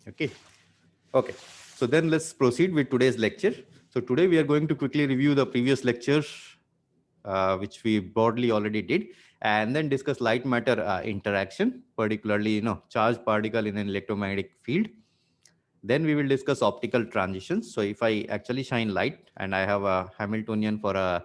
Okay. Okay. So then let's proceed with today's lecture. So today we are going to quickly review the previous lectures, which we broadly already did, and then discuss light matter interaction, particularly, charged particle in an electromagnetic field. Then we will discuss optical transitions. So if I actually shine light and I have a Hamiltonian for a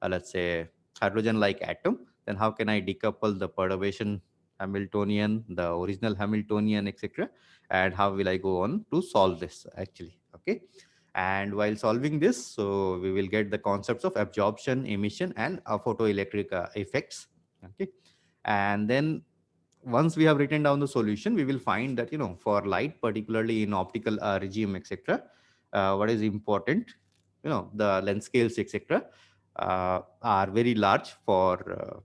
let's say hydrogen-like atom, then how can I decouple the perturbation Hamiltonian, the original Hamiltonian, etc., and how will I go on to solve this actually? Okay. And while solving this, so we will get the concepts of absorption, emission, and photoelectric effects. Okay. And then once we have written down the solution, we will find that, for light, particularly in optical regime, etc., what is important, the length scales, etc., are very large for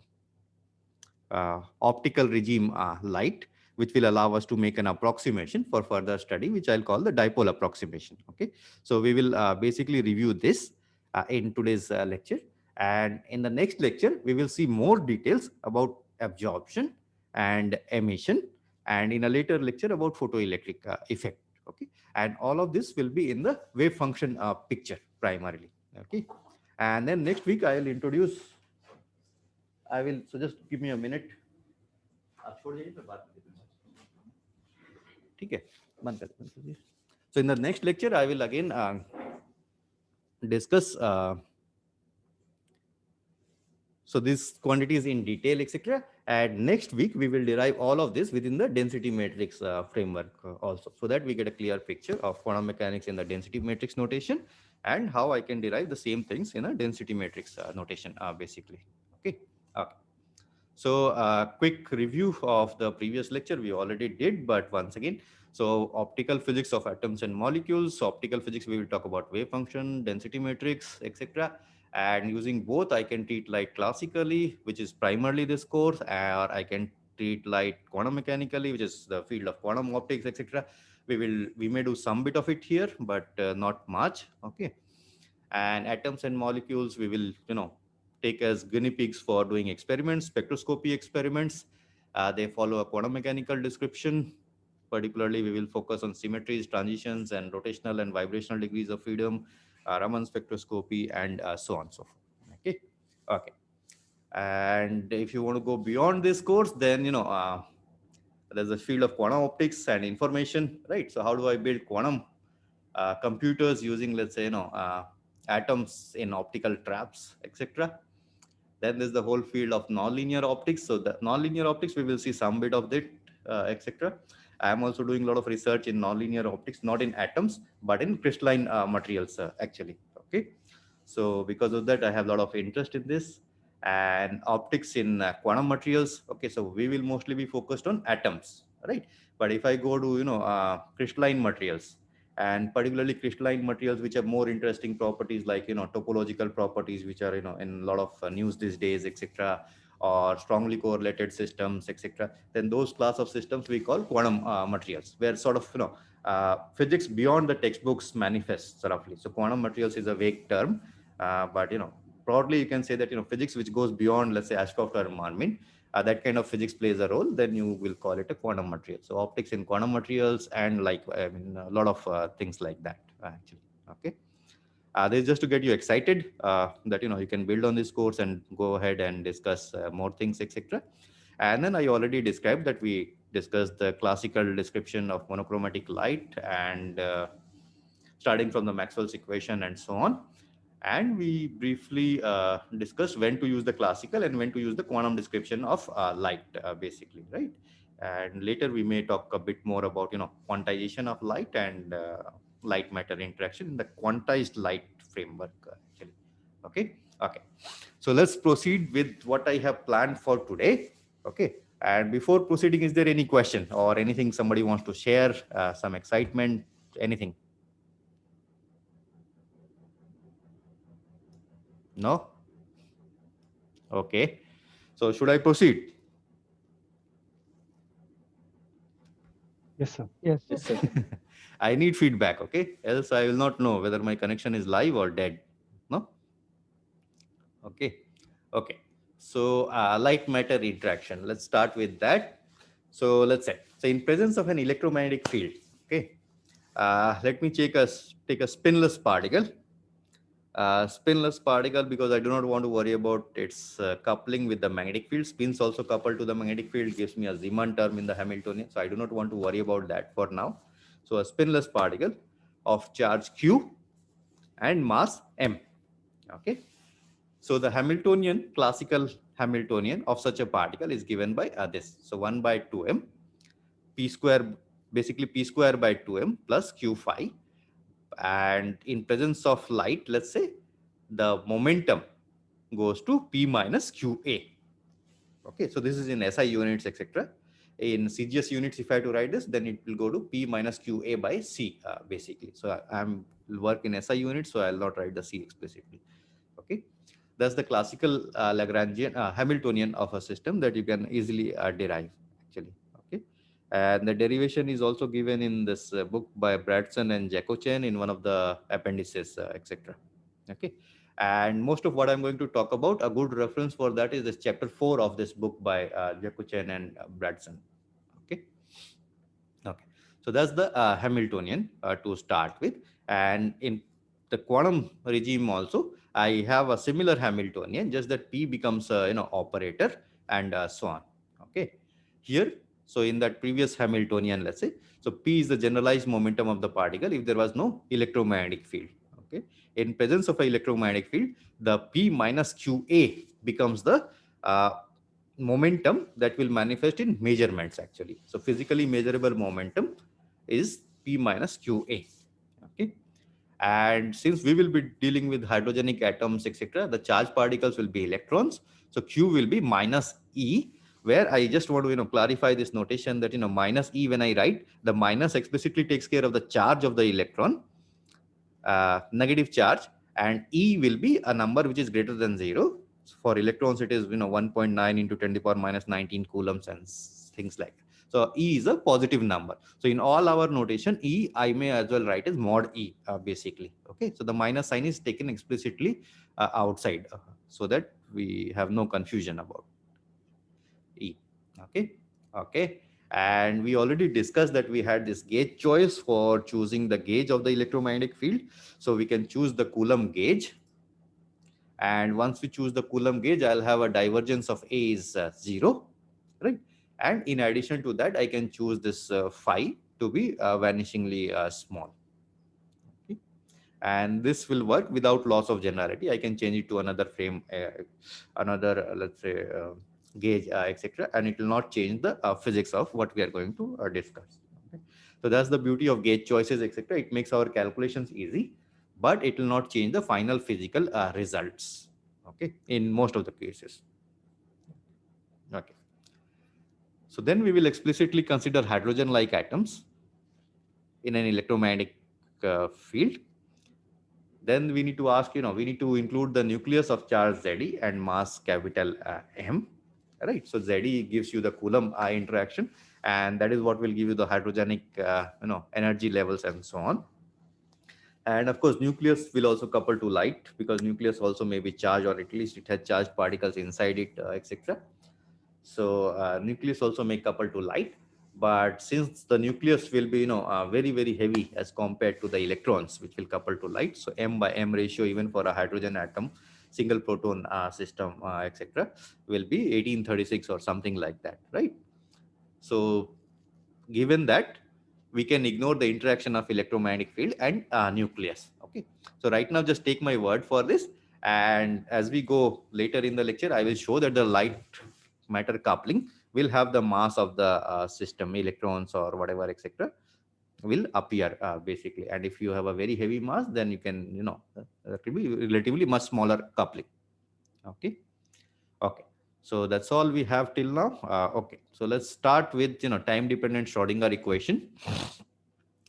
optical regime light, which will allow us to make an approximation for further study, which I'll call the dipole approximation. Okay. So we will basically review this in today's lecture. And in the next lecture, we will see more details about absorption and emission, and in a later lecture about photoelectric effect. Okay. And all of this will be in the wave function picture primarily. Okay. And then next week, I will, so just give me a minute. आप छोड़ जाइए फिर बात करते हैं. ठीक है, बंद कर दीजिए. So in the next lecture, I will again discuss so these quantities in detail, etc. And next week we will derive all of this within the density matrix framework also, so that we get a clear picture of quantum mechanics in the density matrix notation and how I can derive the same things in a density matrix notation basically. Okay. Okay. So quick review of the previous lecture we already did, but once again, so optical physics of atoms and molecules, so optical physics, we will talk about wave function, density matrix, etc. And using both, I can treat light classically, which is primarily this course, or I can treat light quantum mechanically, which is the field of quantum optics, etc. We may do some bit of it here, but not much. Okay. And atoms and molecules, we will, take as guinea pigs for doing experiments, spectroscopy experiments. They follow a quantum mechanical description. Particularly, we will focus on symmetries, transitions, and rotational and vibrational degrees of freedom, Raman spectroscopy, and so on and so forth. Okay. Okay. And if you want to go beyond this course, then, there's a field of quantum optics and information, right? So how do I build quantum computers using, let's say, atoms in optical traps, etc. Then there's the whole field of nonlinear optics. So the nonlinear optics, we will see some bit of it, etc. I am also doing a lot of research in nonlinear optics, not in atoms, but in crystalline materials, actually. Okay. So because of that, I have a lot of interest in this and optics in quantum materials. Okay. So we will mostly be focused on atoms, right? But if I go to, crystalline materials, and particularly crystalline materials which have more interesting properties like, topological properties, which are, in a lot of news these days, etc., or strongly correlated systems, etc., then those class of systems we call quantum materials, where sort of, physics beyond the textbooks manifests roughly. So quantum materials is a vague term, but, broadly you can say that, physics which goes beyond, let's say, Ashcroft or Marmin, that kind of physics plays a role, then you will call it a quantum material. So optics in quantum materials, and like, I mean, a lot of things like that, actually. Okay. This is just to get you excited that, you can build on this course and go ahead and discuss more things, etc. And then I already described that we discussed the classical description of monochromatic light, and starting from the Maxwell's equation and so on. And we briefly discussed when to use the classical and when to use the quantum description of light, basically, right? And later we may talk a bit more about, quantization of light and light matter interaction in the quantized light framework, actually. Okay. Okay. So let's proceed with what I have planned for today. Okay. And before proceeding, is there any question or anything somebody wants to share, some excitement, anything? No? Okay. So should I proceed? Yes, sir. Yes, Yes, sir. sir. I need feedback, okay? Else I will not know whether my connection is live or dead. No? Okay. Okay. So light matter interaction. Let's start with that. So let's say, so in presence of an electromagnetic field, Okay. Let me take a spinless particle. Spinless particle, because I do not want to worry about its coupling with the magnetic field. Spins also coupled to the magnetic field gives me a Zeeman term in the Hamiltonian. So I do not want to worry about that for now. So a spinless particle of charge Q and mass M. Okay. So the Hamiltonian, classical Hamiltonian of such a particle is given by this. So 1 by 2m p square, basically p square by 2m plus q phi. And in presence of light, let's say the momentum goes to p minus qa. Okay, so this is in SI units, etc. In CGS units, if I have to write this, then it will go to p minus qa by c, basically. So I'm work in SI units, so I'll not write the c explicitly. Okay, that's the classical Lagrangian Hamiltonian of a system that you can easily derive, actually. Okay, and the derivation is also given in this book by Bradson and Jacochen in one of the appendices, etc. Okay, and most of what I'm going to talk about, a good reference for that is this chapter 4 of this book by Jacochen and Bradson. Okay. Okay, so that's the Hamiltonian to start with, and in the quantum regime also, I have a similar Hamiltonian, just that P becomes a operator and so on. Okay, here, so in that previous Hamiltonian, let's say, so P is the generalized momentum of the particle if there was no electromagnetic field. Okay, in presence of an electromagnetic field, the P minus QA becomes the momentum that will manifest in measurements, actually. So physically measurable momentum is P minus QA. Okay. And since we will be dealing with hydrogenic atoms, etc., the charged particles will be electrons. So Q will be minus E, where I just want to clarify this notation that minus E, when I write, the minus explicitly takes care of the charge of the electron, negative charge, and E will be a number which is greater than 0. For electrons, it is 1.9 into 10 to the power minus 19 coulombs and things like that. So E is a positive number. So in all our notation, E I may as well write as mod E, basically. Okay, so the minus sign is taken explicitly outside, so that we have no confusion about E. Okay, okay. And we already discussed that we had this gauge choice for choosing the gauge of the electromagnetic field. So we can choose the Coulomb gauge. And once we choose the Coulomb gauge, I'll have a divergence of A is 0, right? And in addition to that, I can choose this phi to be vanishingly small. Okay? And this will work without loss of generality. I can change it to another frame, another, let's say, gauge, etc. And it will not change the physics of what we are going to discuss. Okay? So that's the beauty of gauge choices, etc. It makes our calculations easy, but it will not change the final physical results. Okay, in most of the cases. Okay. So then we will explicitly consider hydrogen-like atoms in an electromagnetic field. Then we need to ask, we need to include the nucleus of charge Ze and mass capital M, right? So Ze gives you the Coulomb interaction, and that is what will give you the hydrogenic, energy levels and so on. And of course, nucleus will also couple to light, because nucleus also may be charged, or at least it has charged particles inside it, etc. So nucleus also may couple to light. But since the nucleus will be, very, very heavy as compared to the electrons, which will couple to light, so M by M ratio, even for a hydrogen atom, single proton system, etc., will be 1836 or something like that, right? So given that, we can ignore the interaction of electromagnetic field and nucleus. Okay. So right now, just take my word for this. And as we go later in the lecture, I will show that the light matter coupling will have the mass of the system, electrons or whatever, etc., will appear basically. And if you have a very heavy mass, then you can, that will be relatively much smaller coupling. Okay. Okay. So that's all we have till now. Okay. So let's start with, time-dependent Schrodinger equation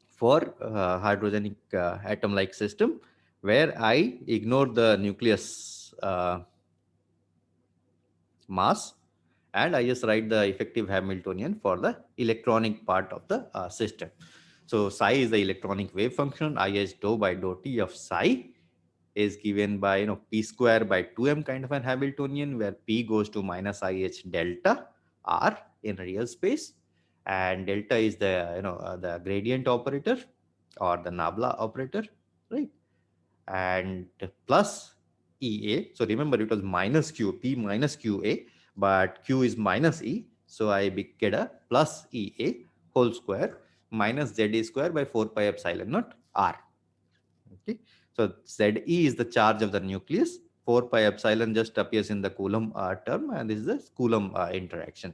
for hydrogenic atom-like system, where I ignore the nucleus mass, and I just write the effective Hamiltonian for the electronic part of the system. So psi is the electronic wave function. IH dou by dou t of psi is given by p square by 2m kind of an Hamiltonian, where p goes to minus IH delta r in real space, and delta is the the gradient operator or the Nabla operator, right? And plus EA. So remember it was minus Q, P minus QA, but Q is minus E. So I get a plus EA whole square minus ZE square by 4 pi epsilon naught R. Okay. So ZE is the charge of the nucleus. 4 pi epsilon just appears in the Coulomb term, and this is the Coulomb interaction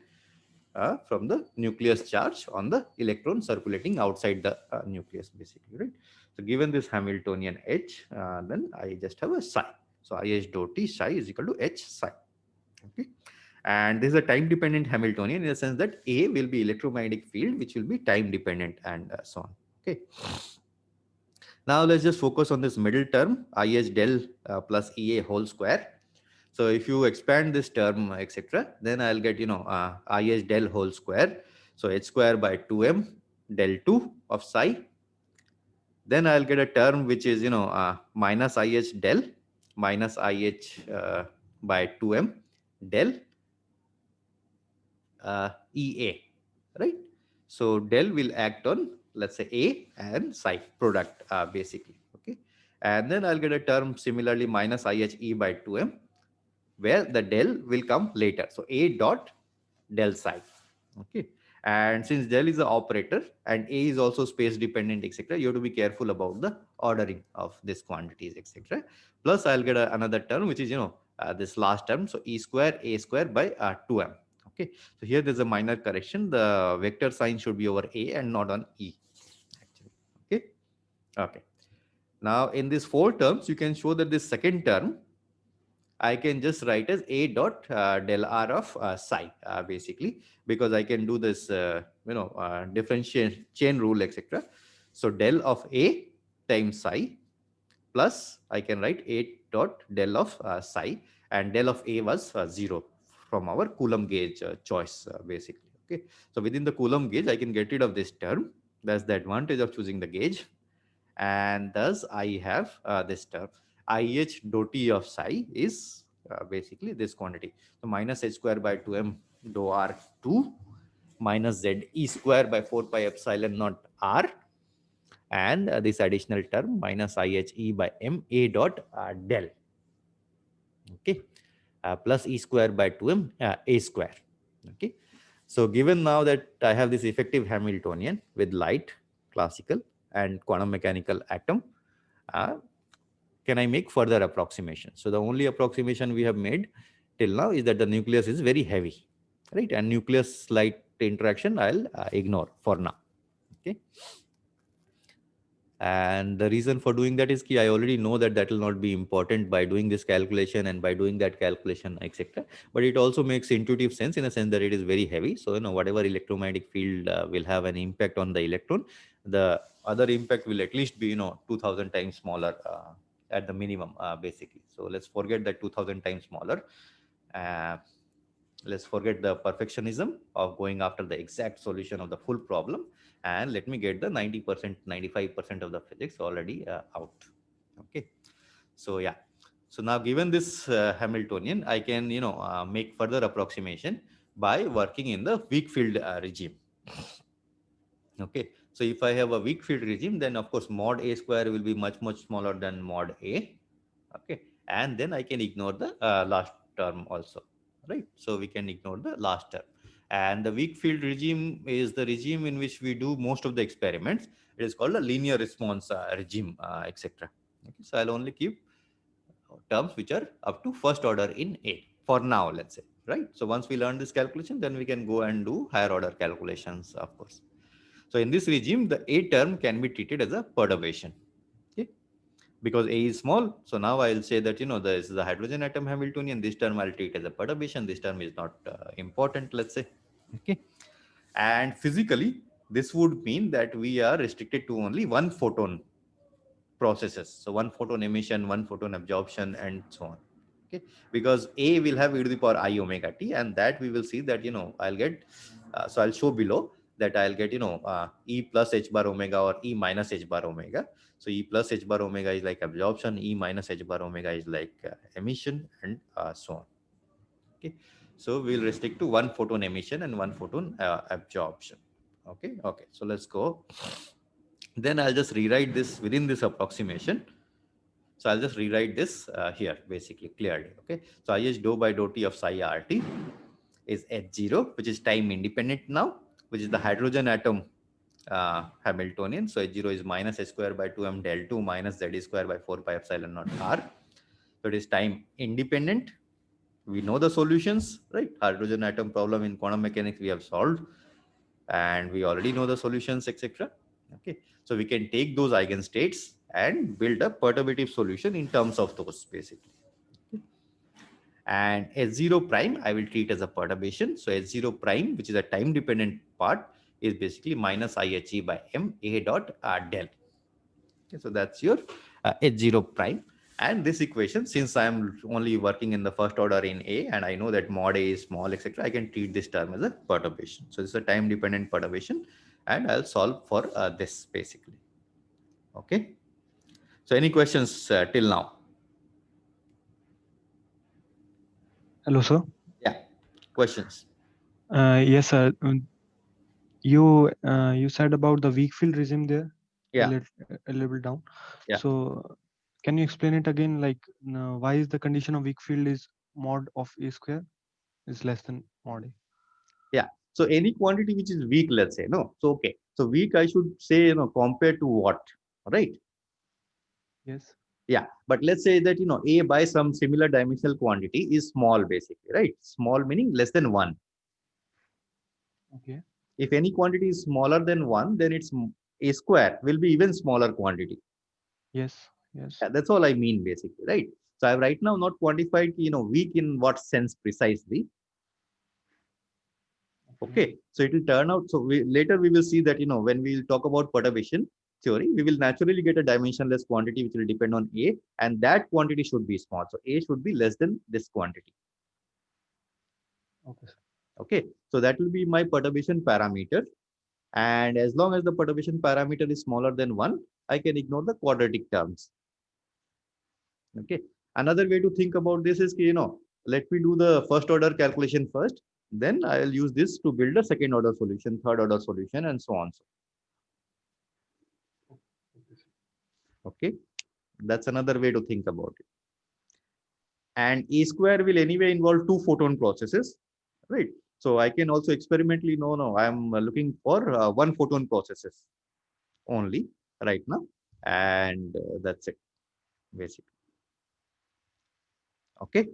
from the nucleus charge on the electron circulating outside the nucleus, basically, right? So given this Hamiltonian H, then I just have a psi. So IH dot T psi is equal to H psi. Okay. And this is a time dependent Hamiltonian in the sense that A will be electromagnetic field, which will be time dependent, and so on. Okay. Now let's just focus on this middle term, IH del plus EA whole square. So if you expand this term, etc., then I'll get, IH del whole square. So h square by 2m del 2 of psi. Then I'll get a term which is, minus IH del minus IH by 2m del EA, right? So del will act on, let's say, A and psi product, basically. Okay. And then I'll get a term similarly minus IHE by 2m, where the del will come later. So A dot del psi. Okay. And since del is the operator and A is also space dependent, etc., you have to be careful about the ordering of these quantities, etc. Plus, I'll get another term, which is, this last term. So E square A square by 2m. Okay. So here there's a minor correction. The vector sign should be over A and not on E, actually. Okay. Okay. Now, in these four terms, you can show that this second term I can just write as A dot del R of psi, basically, because I can do this, differentiation chain rule, etc. So del of A times psi plus I can write A dot del of psi, and del of A was 0 from our Coulomb gauge choice, basically. Okay. So within the Coulomb gauge, I can get rid of this term. That's the advantage of choosing the gauge. And thus I have this term. IH dot T of psi is basically this quantity. So minus h square by 2m dou R2 minus ZE square by 4 pi epsilon naught R, and this additional term minus IHE by m A dot del. Okay. Plus E square by 2m A square. Okay. So given now that I have this effective Hamiltonian with light, classical, and quantum mechanical atom, can I make further approximation? So the only approximation we have made till now is that the nucleus is very heavy, right? And nucleus light interaction I'll ignore for now. Okay. And the reason for doing that is I already know that that will not be important by doing this calculation and by doing that calculation, etc. But it also makes intuitive sense in a sense that it is very heavy. So, whatever electromagnetic field will have an impact on the electron, the other impact will at least be, 2000 times smaller at the minimum, basically. So let's forget that 2000 times smaller. Uh, let's forget the perfectionism of going after the exact solution of the full problem, and let me get the 90%, 95% of the physics already out. Okay. So yeah. So now given this Hamiltonian, I can, make further approximation by working in the weak field regime. Okay. So if I have a weak field regime, then of course mod A square will be much, much smaller than mod A. Okay. And then I can ignore the last term also, right? So we can ignore the last term. And the weak field regime is the regime in which we do most of the experiments. It is called a linear response regime, etc. Okay. So I'll only keep terms which are up to first order in A for now, let's say, right? So once we learn this calculation, then we can go and do higher order calculations, of course. So in this regime, the A term can be treated as a perturbation. Okay. Because A is small. So now I'll say that, this is the hydrogen atom Hamiltonian. This term I'll treat as a perturbation. This term is not important, let's say. Okay. And physically, this would mean that we are restricted to only one photon processes. So one photon emission, one photon absorption, and so on. Okay. Because A will have e to the power I omega t, and that we will see that, I'll get, so I'll show below that I'll get, E plus h bar omega or E minus h bar omega. So E plus h bar omega is like absorption, E minus h bar omega is like emission, and so on. Okay. So we'll restrict to one photon emission and one photon absorption. Okay. So let's go. Then I'll just rewrite this within this approximation. So I'll just rewrite this here basically clearly. Okay. So I just dou by dou t of psi RT is H0, which is time independent now, which is the hydrogen atom Hamiltonian. So H0 is minus h square by 2m del 2 minus z square by 4 pi epsilon naught r. So it is time independent. We know the solutions, right? Hydrogen atom problem in quantum mechanics we have solved, and we already know the solutions, etc. Okay, so we can take those eigenstates and build a perturbative solution in terms of those basically. And S0 prime, I will treat as a perturbation. So S0 prime, which is a time dependent part, is basically minus IHE by M A dot R del. Okay, so that's your H0 prime. And this equation, since I'm only working in the first order in A and I know that mod A is small, etc., I can treat this term as a perturbation. So this is a time dependent perturbation and I'll solve for this basically. Okay. So any questions till now? Hello, sir. Yeah. Questions? Yes, sir. You said about the weak field regime there Yeah. a little bit down. Yeah. So can you explain it again? Like why is the condition of weak field is mod of a square is less than mod a? Yeah. So any quantity which is weak, let's say, no. So okay. So weak, I should say, compared to what, right? Yes. Yeah. But let's say that A by some similar dimensional quantity is small, basically, right? Small meaning less than one. Okay. If any quantity is smaller than one, then it's A square will be even smaller quantity. Yes. Yes. Yeah, that's all I mean, basically, right? So I've right now not quantified, weak in what sense precisely. Okay, so it will turn out. So later we will see that when we talk about perturbation theory, we will naturally get a dimensionless quantity which will depend on A, and that quantity should be small. So A should be less than this quantity. Okay, sir. Okay, so that will be my perturbation parameter, and as long as the perturbation parameter is smaller than one, I can ignore the quadratic terms. Okay, another way to think about this is let me do the first order calculation first, then I'll use this to build a second order solution, third order solution, and so on. Okay, that's another way to think about it. And A square will anyway involve two photon processes, right? So I can also experimentally no, I'm looking for one photon processes only right now, and that's it basically. Okay.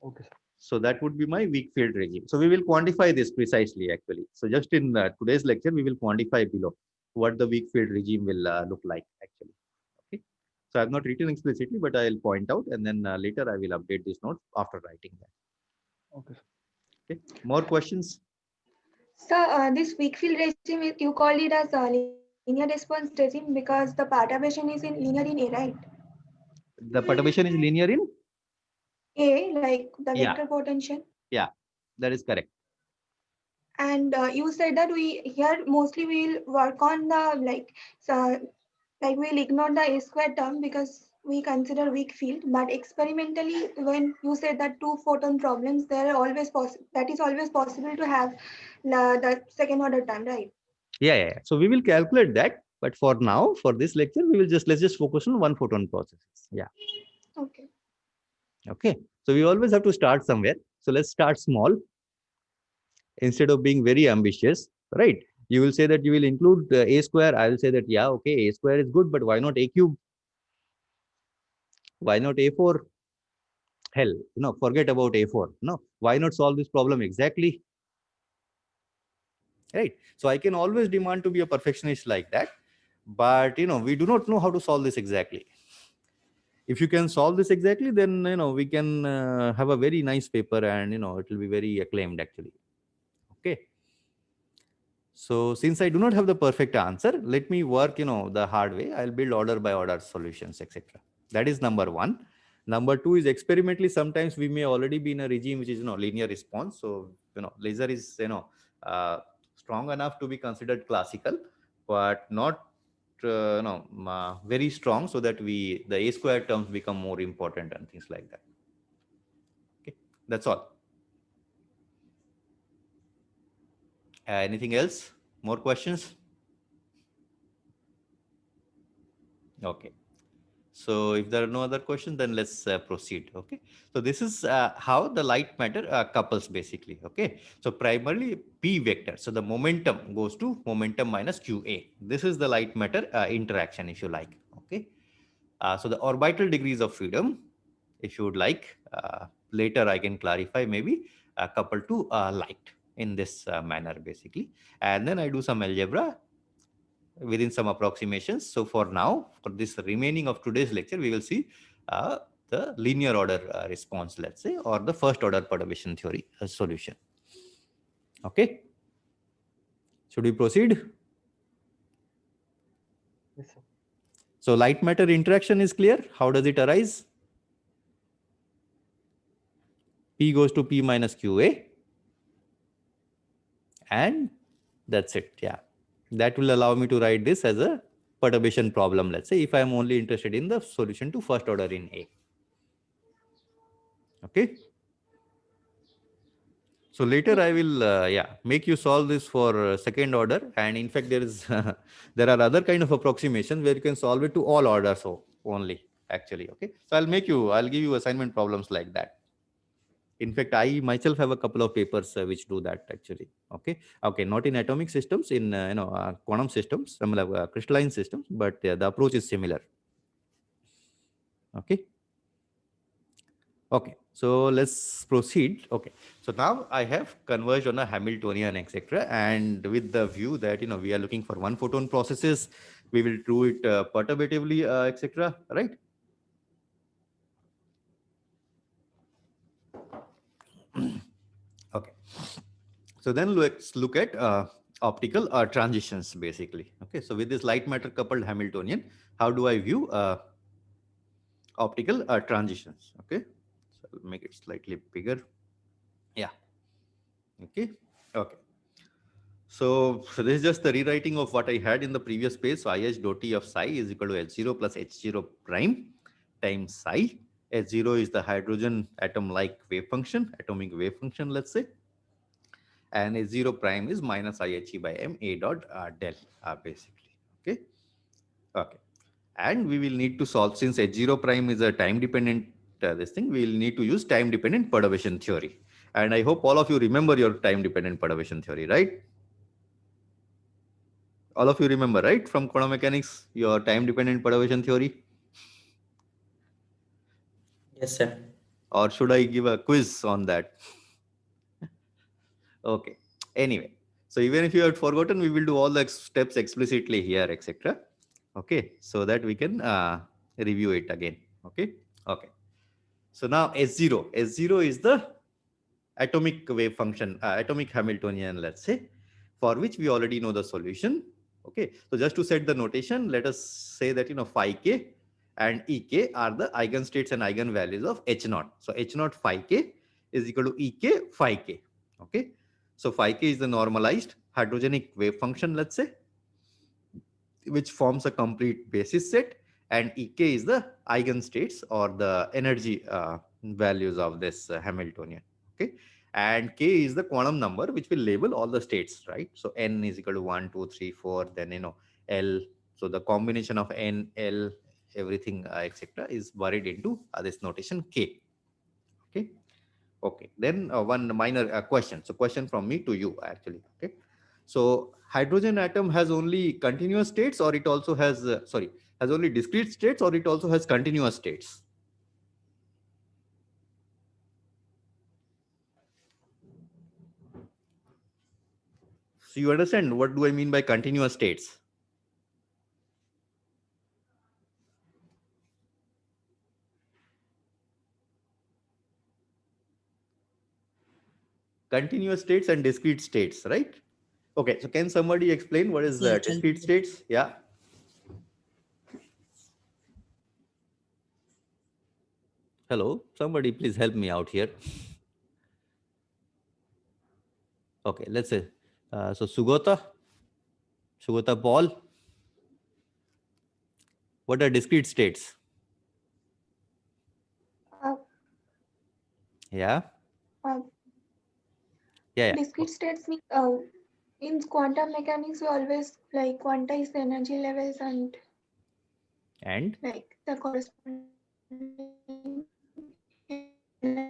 Okay, sir. So that would be my weak field regime. So we will quantify this precisely actually. So just in today's lecture, we will quantify below what the weak field regime will look like actually. Okay. So I've not written explicitly, but I'll point out and then later I will update this note after writing that. Okay, sir. Okay. More questions? So this weak field regime, you called it as a linear response regime because the perturbation is in linear in A, right? The perturbation is linear in? A, like the Yeah. vector potential. Yeah, that is correct. And you said that we here mostly we'll work on the like we'll ignore the A square term because we consider weak field. But experimentally, when you said that two photon problems, there are always that is always possible to have the second order term, right? Yeah. So we will calculate that. But for now, for this lecture, let's just focus on one photon processes. Yeah. Okay. Okay. So we always have to start somewhere. So let's start small instead of being very ambitious, right? You will say that you will include A square. I will say that, yeah, okay, A square is good, but why not A cube? Why not A4? Hell, forget about A4. No, why not solve this problem exactly? Right. So I can always demand to be a perfectionist like that. But, we do not know how to solve this exactly. If you can solve this exactly, then, we can have a very nice paper and, it will be very acclaimed actually. Okay. So since I do not have the perfect answer, let me work, the hard way. I'll build order by order solutions, etc. That is number one. Number two is experimentally, sometimes we may already be in a regime which is, linear response. So, laser is, strong enough to be considered classical, but not, very strong so that the A square terms become more important and things like that. Okay. That's all. Anything else? More questions? Okay. So if there are no other questions, then let's proceed. Okay. So this is how the light matter couples basically. Okay. So primarily P vector. So the momentum goes to momentum minus QA. This is the light matter interaction, if you like. Okay. So the orbital degrees of freedom, if you would like, later I can clarify, maybe coupled to light in this manner basically. And then I do some algebra within some approximations. So for now, for this remaining of today's lecture, we will see the linear order response, let's say, or the first order perturbation theory solution. Okay. Should we proceed? Yes, sir. So light matter interaction is clear. How does it arise? P goes to P minus QA. And that's it. Yeah. That will allow me to write this as a perturbation problem, let's say, if I'm only interested in the solution to first order in A. Okay. So later I will make you solve this for second order, and in fact there is there are other kind of approximations where you can solve it to all orders only actually. Okay, so I'll give you assignment problems like that. In fact, I myself have a couple of papers which do that actually. Okay, not in atomic systems, in quantum systems, some crystalline systems, but the approach is similar. Okay, so let's proceed. Okay, so now I have converged on a Hamiltonian, etc. And with the view that, we are looking for one photon processes, we will do it perturbatively, etc. Right? Okay. So then let's look at optical transitions, basically. Okay, so with this light matter coupled Hamiltonian, how do I view optical transitions? Okay, so I'll make it slightly bigger. Yeah. Okay. Okay. So this is just the rewriting of what I had in the previous page. So IH dot T of psi is equal to H0 plus H0 prime times psi. H0 is the hydrogen atom-like wave function, atomic wave function, let's say. And H0 prime is minus IHE by M A dot del, basically. Okay. Okay. And we will need to solve, since H0 prime is a time-dependent this thing, we will need to use time-dependent perturbation theory. And I hope all of you remember your time-dependent perturbation theory, right? All of you remember, right? From quantum mechanics, your time-dependent perturbation theory? Yes, sir. Or should I give a quiz on that? Okay. Anyway, so even if you have forgotten, we will do all the steps explicitly here, etc. Okay, so that we can review it again. Okay. Okay. So now S0 is the atomic wave function, atomic Hamiltonian, let's say, for which we already know the solution. Okay, so just to set the notation, let us say that phi k and ek are the eigenstates and eigenvalues of H0. So H0 phi k is equal to ek phi k. Okay, so phi k is the normalized hydrogenic wave function, let's say, which forms a complete basis set, and ek is the eigenstates or the energy values of this Hamiltonian. Okay, and k is the quantum number which will label all the states, right? So n is equal to 1 2 3 4, then L, so the combination of n, L, everything, etc. is buried into this notation k. Okay. Okay, then one minor question. So question from me to you actually. Okay, so hydrogen atom has only continuous states, or it also has has only discrete states, or it also has continuous states? So you understand what do I mean by continuous states? Continuous states and discrete states, right? Okay, so can somebody explain what is Yes, discrete states? Yeah. Hello, somebody please help me out here. Okay, let's say, so Sugata Paul, what are discrete states? Uh, Yeah. uh, Yeah. discrete states mean In quantum mechanics, we always like quantize the energy levels and And like the corresponding energy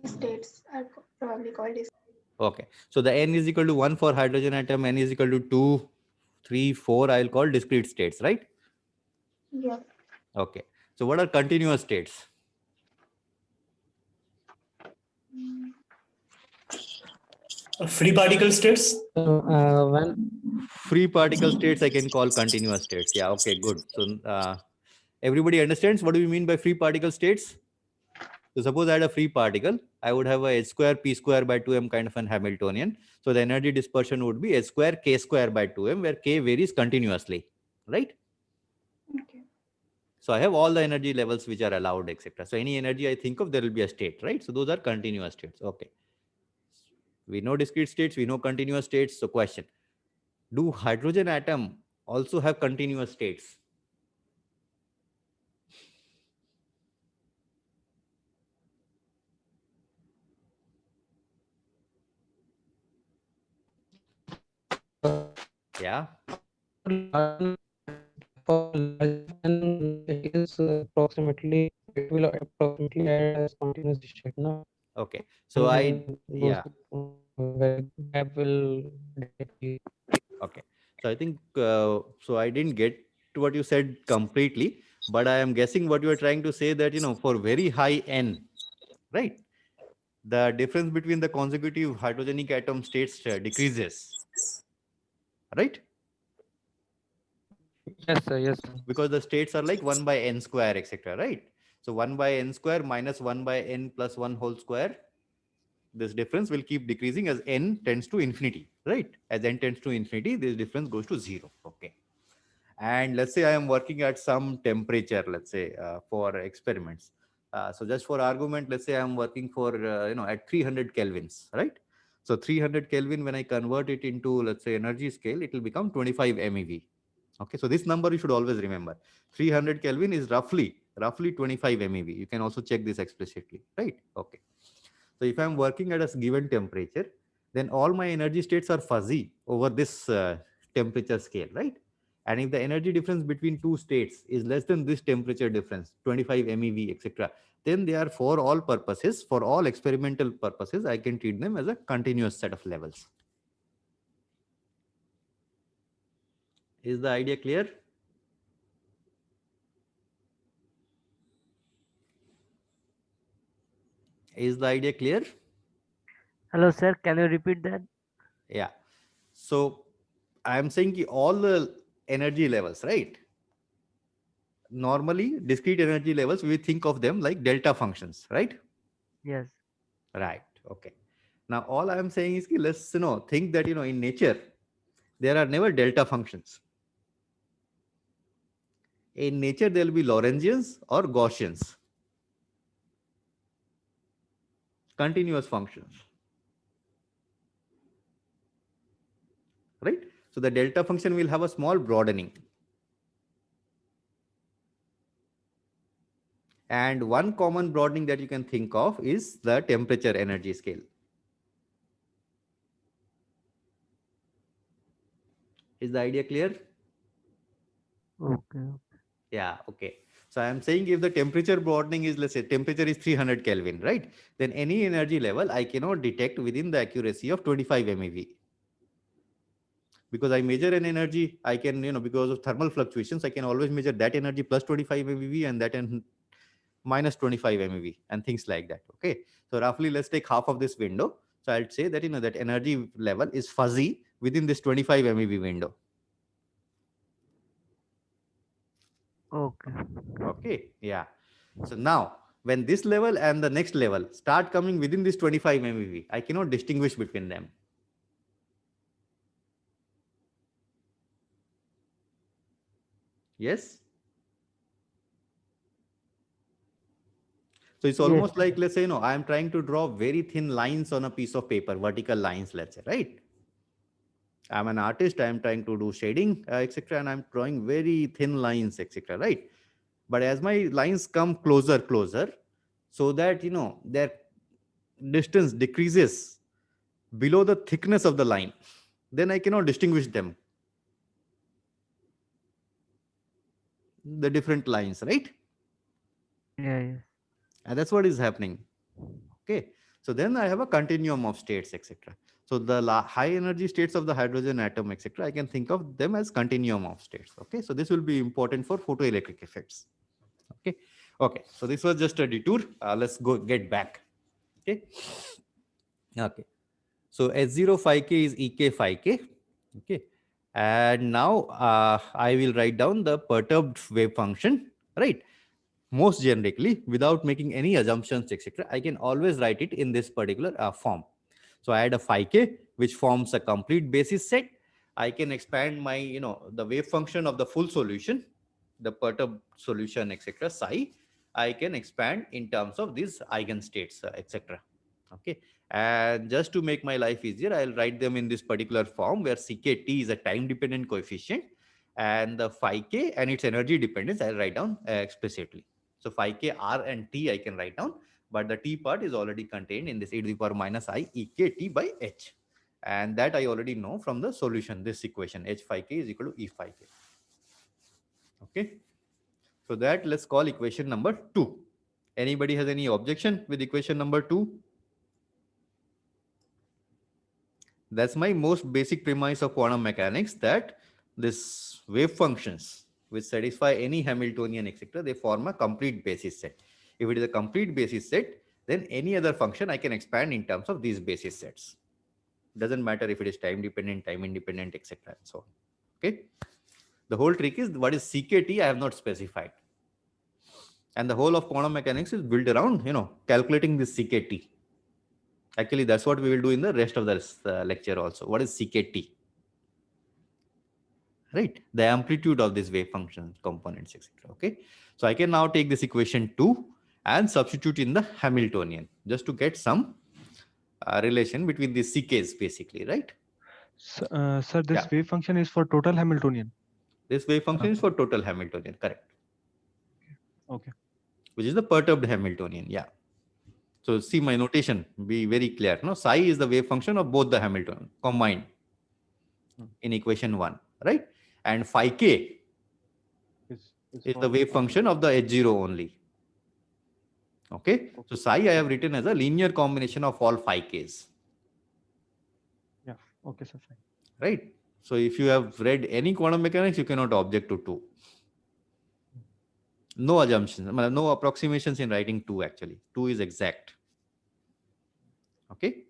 states are probably called as. okay, so the n is equal to 1 for hydrogen atom, n is equal to 2, 3, 4, I'll call discrete states, right? Yeah. Okay, so what are continuous states? Free particle states. When Free particle states I can call continuous states. Yeah, okay, good. So everybody understands what do we mean by free particle states? So suppose I had a free particle, I would have a h square p square by 2m kind of an Hamiltonian. So the energy dispersion would be h square k square by 2m, where k varies continuously, right? Okay. So I have all the energy levels which are allowed, etc. So any energy I think of, there will be a state, right? So those are continuous states. Okay. We know discrete states, we know continuous states. So question, do hydrogen atom also have continuous states? Yeah. for large n, it is approximately, it will approximately add as continuous state, no? Okay. So I, And those yeah. gap will directly. Okay. So I think, so I didn't get to what you said completely, but I am guessing what you are trying to say that, for very high N, right? The difference between the consecutive hydrogenic atom states decreases, right? Yes, sir. Yes, sir. Because the states are like 1 by n square, etc., right? So 1 by n square minus 1 by n plus 1 whole square, this difference will keep decreasing as n tends to infinity, right? As n tends to infinity, this difference goes to 0. Okay. And let's say I am working at some temperature, let's say for experiments. So just for argument, let's say I'm working for, at 300 kelvins, right? So 300 Kelvin, when I convert it into, let's say, energy scale, it will become 25 MeV. Okay, so this number you should always remember. 300 Kelvin is roughly 25 MeV. You can also check this explicitly, right? Okay. So if I'm working at a given temperature, then all my energy states are fuzzy over this temperature scale, right? And if the energy difference between two states is less than this temperature difference, 25 MeV, etc., then they are, for all purposes, for all experimental purposes, I can treat them as a continuous set of levels. Is the idea clear? Is the idea clear? Hello, sir. Can you repeat that? Yeah. So I am saying all the energy levels, right? Normally, discrete energy levels, we think of them like delta functions, right? Yes. Right. Okay. Now, all I am saying is, let's think that in nature there are never delta functions. In nature, there will be Lorentzians or Gaussians, continuous functions, right? So the delta function will have a small broadening. And one common broadening that you can think of is the temperature energy scale. Is the idea clear? Okay. Yeah, okay. So I am saying if the temperature broadening is, let's say, temperature is 300 Kelvin, right? Then any energy level I cannot detect within the accuracy of 25 MeV. Because I measure an energy, I can, because of thermal fluctuations, I can always measure that energy plus 25 MeV and that minus 25 MeV and things like that. Okay. So roughly, let's take half of this window. So I'll say that, that energy level is fuzzy within this 25 MeV window. Okay. Okay. Yeah. So now, when this level and the next level start coming within this 25 MeV, I cannot distinguish between them. Yes. So it's almost Yes. like, let's say, I am trying to draw very thin lines on a piece of paper, vertical lines, let's say, right? I'm an artist, I'm trying to do shading, etc. And I'm drawing very thin lines, etc. Right? But as my lines come closer, so that, their distance decreases below the thickness of the line, then I cannot distinguish them. The different lines, right? Yeah, yes. And that's what is happening. Okay. So then I have a continuum of states, etc. So the high energy states of the hydrogen atom, etc. I can think of them as continuum of states. Okay. So this will be important for photoelectric effects. Okay. Okay. So this was just a detour. Let's go get back. Okay. Okay. So H0 phi-k is Ek phi-k. Okay. And now I will write down the perturbed wave function, right? Most generically, without making any assumptions, etc., I can always write it in this particular form. So I had a phi-k, which forms a complete basis set. I can expand my, the wave function of the full solution, the perturbed solution, etc. Psi, I can expand in terms of these eigenstates, etc. Okay. And just to make my life easier, I'll write them in this particular form where Ct is a time dependent coefficient and the phi-k and its energy dependence, I'll write down explicitly. So phi-k, r and t I can write down, but the t part is already contained in this e to the power minus I Ekt by h. And that I already know from the solution, this equation, h phi-k is equal to E phi-k. Okay. So that let's call equation number 2. Anybody has any objection with equation number 2? That's my most basic premise of quantum mechanics, that this wave functions which satisfy any Hamiltonian, etc., they form a complete basis set. If it is a complete basis set, then any other function I can expand in terms of these basis sets. Doesn't matter if it is time dependent, time independent, etc. and so on. Okay. The whole trick is what is CKT I have not specified. And the whole of quantum mechanics is built around, calculating this CKT. Actually, that's what we will do in the rest of this lecture also. What is CKT? Right? The amplitude of this wave function components, etc. Okay. So I can now take this equation 2 and substitute in the Hamiltonian just to get some relation between the CKs basically, right? Sir, this Yeah. wave function is for total Hamiltonian. This wave function is for total Hamiltonian, correct? Okay. Which is the perturbed Hamiltonian. Yeah. So see my notation, be very clear. No, psi is the wave function of both the Hamiltonian combined in equation 1, right? And phi-k is the wave function of the H0 only. Okay. So psi I have written as a linear combination of all phi-k's. Yeah. Okay, sir. Fine. Right. So if you have read any quantum mechanics, you cannot object to 2. No assumptions, no approximations in writing 2 actually. 2 is exact. Okay.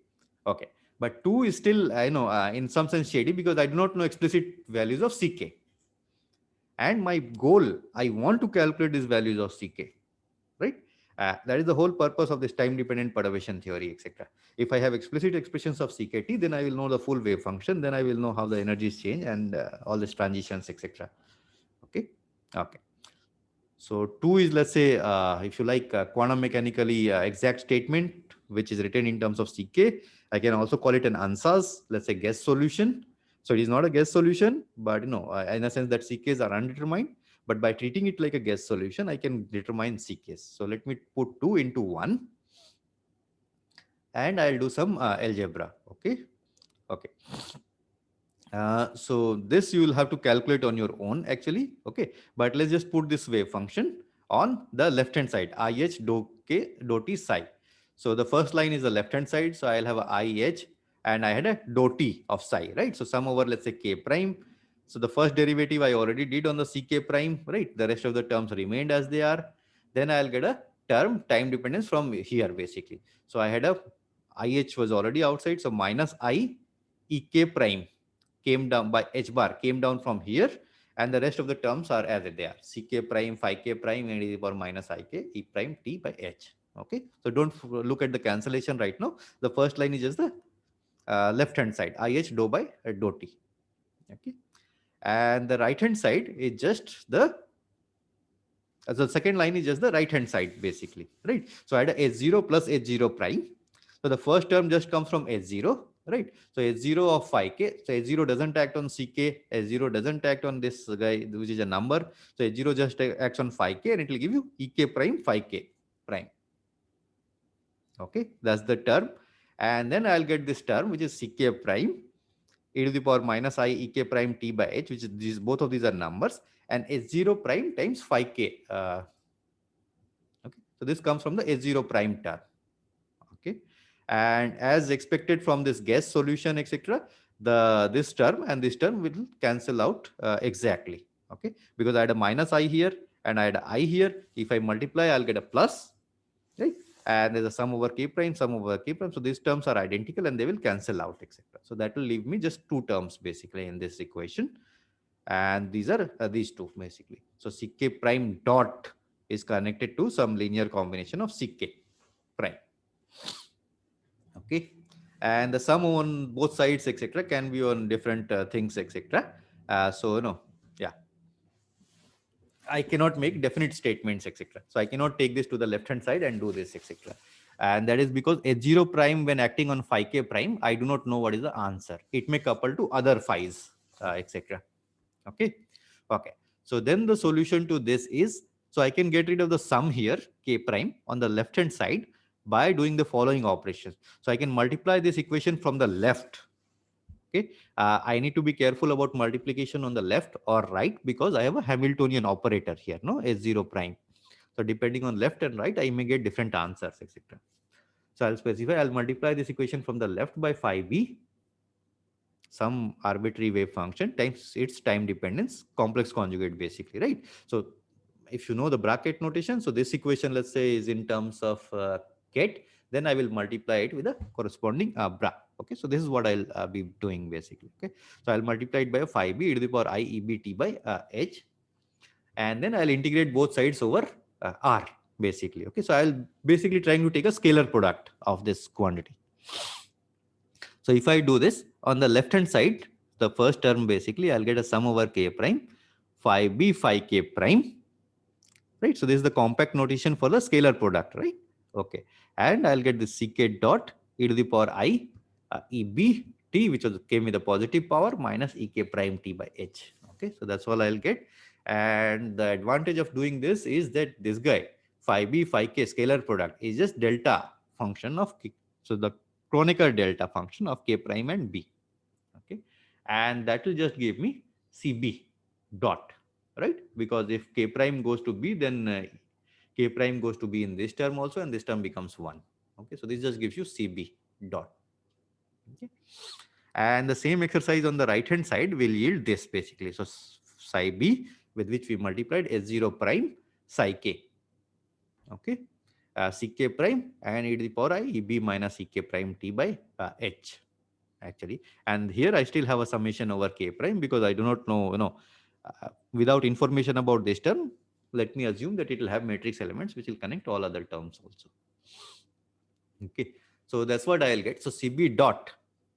Okay. But 2 is still, in some sense shady because I do not know explicit values of Ck. And my goal, I want to calculate these values of Ck, right? That is the whole purpose of this time-dependent perturbation theory, etc. If I have explicit expressions of Ct, then I will know the full wave function. Then I will know how the energies change and all these transitions, etc. Okay. Okay. So 2 is, let's say, if you like, quantum mechanically exact statement, which is written in terms of Ck. I can also call it an ansatz, let's say, guess solution. So it is not a guess solution, but in a sense that Ck's are undetermined. But by treating it like a guess solution, I can determine Ck's. So let me put 2 into 1, and I'll do some algebra. Okay. Okay. So this you will have to calculate on your own actually. Okay. But let's just put this wave function on the left hand side, IH dou k dou t psi. So the first line is the left hand side. So I'll have a IH and I had a dou t of psi, right? So sum over, let's say, k prime. So the first derivative I already did on the Ck prime, right? The rest of the terms remained as they are. Then I'll get a term time dependence from here basically. So I had a IH was already outside. So minus I Ek prime came down by h bar, came down from here, and the rest of the terms are as they are. Ck prime, phi k prime, and e to the power minus ik, e prime t by h. Okay. So don't look at the cancellation right now. The first line is just the left hand side, ih dou by dou t. Okay. And the right hand side is just the second line is just the right hand side basically, right? So I had a h0 plus h0 prime. So the first term just comes from h0, right? So h0 of phi k. So h0 doesn't act on Ck. h0 doesn't act on this guy, which is a number. So h0 just acts on phi k, and it will give you Ek prime phi k prime. Okay, that's the term. And then I'll get this term, which is ck prime e to the power minus I ek prime t by h, which is these, both of these are numbers, and h0 prime times phi k. Okay, so this comes from the h0 prime term. Okay, and as expected from this guess solution, etc., this term and this term will cancel out exactly. Okay, because I had a minus I here and I had a I here. If I multiply, I'll get a plus, right? And there's a sum over k prime, sum over k prime. So these terms are identical and they will cancel out, etc. So that will leave me just two terms basically in this equation. And these are these two basically. So ck prime dot is connected to some linear combination of ck prime. Okay, and the sum on both sides, etc., can be on different things, etc. So no, yeah, I cannot make definite statements, etc. So I cannot take this to the left hand side and do this, etc. And that is because h0 prime, when acting on phi k prime, I do not know what is the answer. It may couple to other phi's, etc. Okay, okay. So then the solution to this is, so I can get rid of the sum here, k prime, on the left hand side by doing the following operations. So I can multiply this equation from the left. Okay, I need to be careful about multiplication on the left or right because I have a Hamiltonian operator here, no, h0 prime. So depending on left and right, I may get different answers, etc. So I'll specify, I'll multiply this equation from the left by phi b, some arbitrary wave function times its time dependence complex conjugate basically, right? So if you know the bracket notation, so this equation, let's say, is in terms of ket, then I will multiply it with a corresponding bra. Okay, so this is what I'll be doing basically. Okay, so I'll multiply it by a phi b e to the power I e b t by h, and then I'll integrate both sides over r basically. Okay, so I'll basically trying to take a scalar product of this quantity. So if I do this on the left hand side, the first term basically I'll get a sum over k prime phi b phi k prime, right? So this is the compact notation for the scalar product, right? Okay, and I'll get the ck dot e to the power I eb t, which came with a positive power, minus ek prime t by h. Okay, so that's all I'll get. And the advantage of doing this is that this guy phi b phi k scalar product is just delta function of k. So the Kronecker delta function of k prime and b. Okay, and that will just give me cb dot, right? Because if k prime goes to b, then k prime goes to b in this term also, and this term becomes 1. Okay, so this just gives you cb dot. Okay, and the same exercise on the right hand side will yield this basically. So psi b, with which we multiplied h0 prime psi k. Okay, ck prime and e to the power I eb minus ck prime t by h actually. And here I still have a summation over k prime because I do not know, without information about this term, let me assume that it will have matrix elements which will connect all other terms also. Okay, so that's what I'll get. So cb dot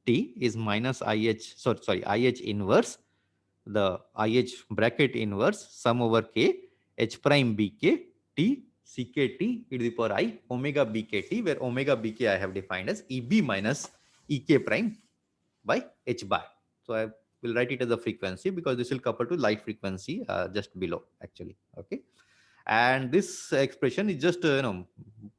t is minus ih, sorry, ih inverse, the ih bracket inverse sum over k h prime bk t ckt e to the power I omega bkt, where omega bk I have defined as eb minus ek prime by h bar. So I will write it as a frequency because this will couple to light frequency just below actually. Okay, and this expression is just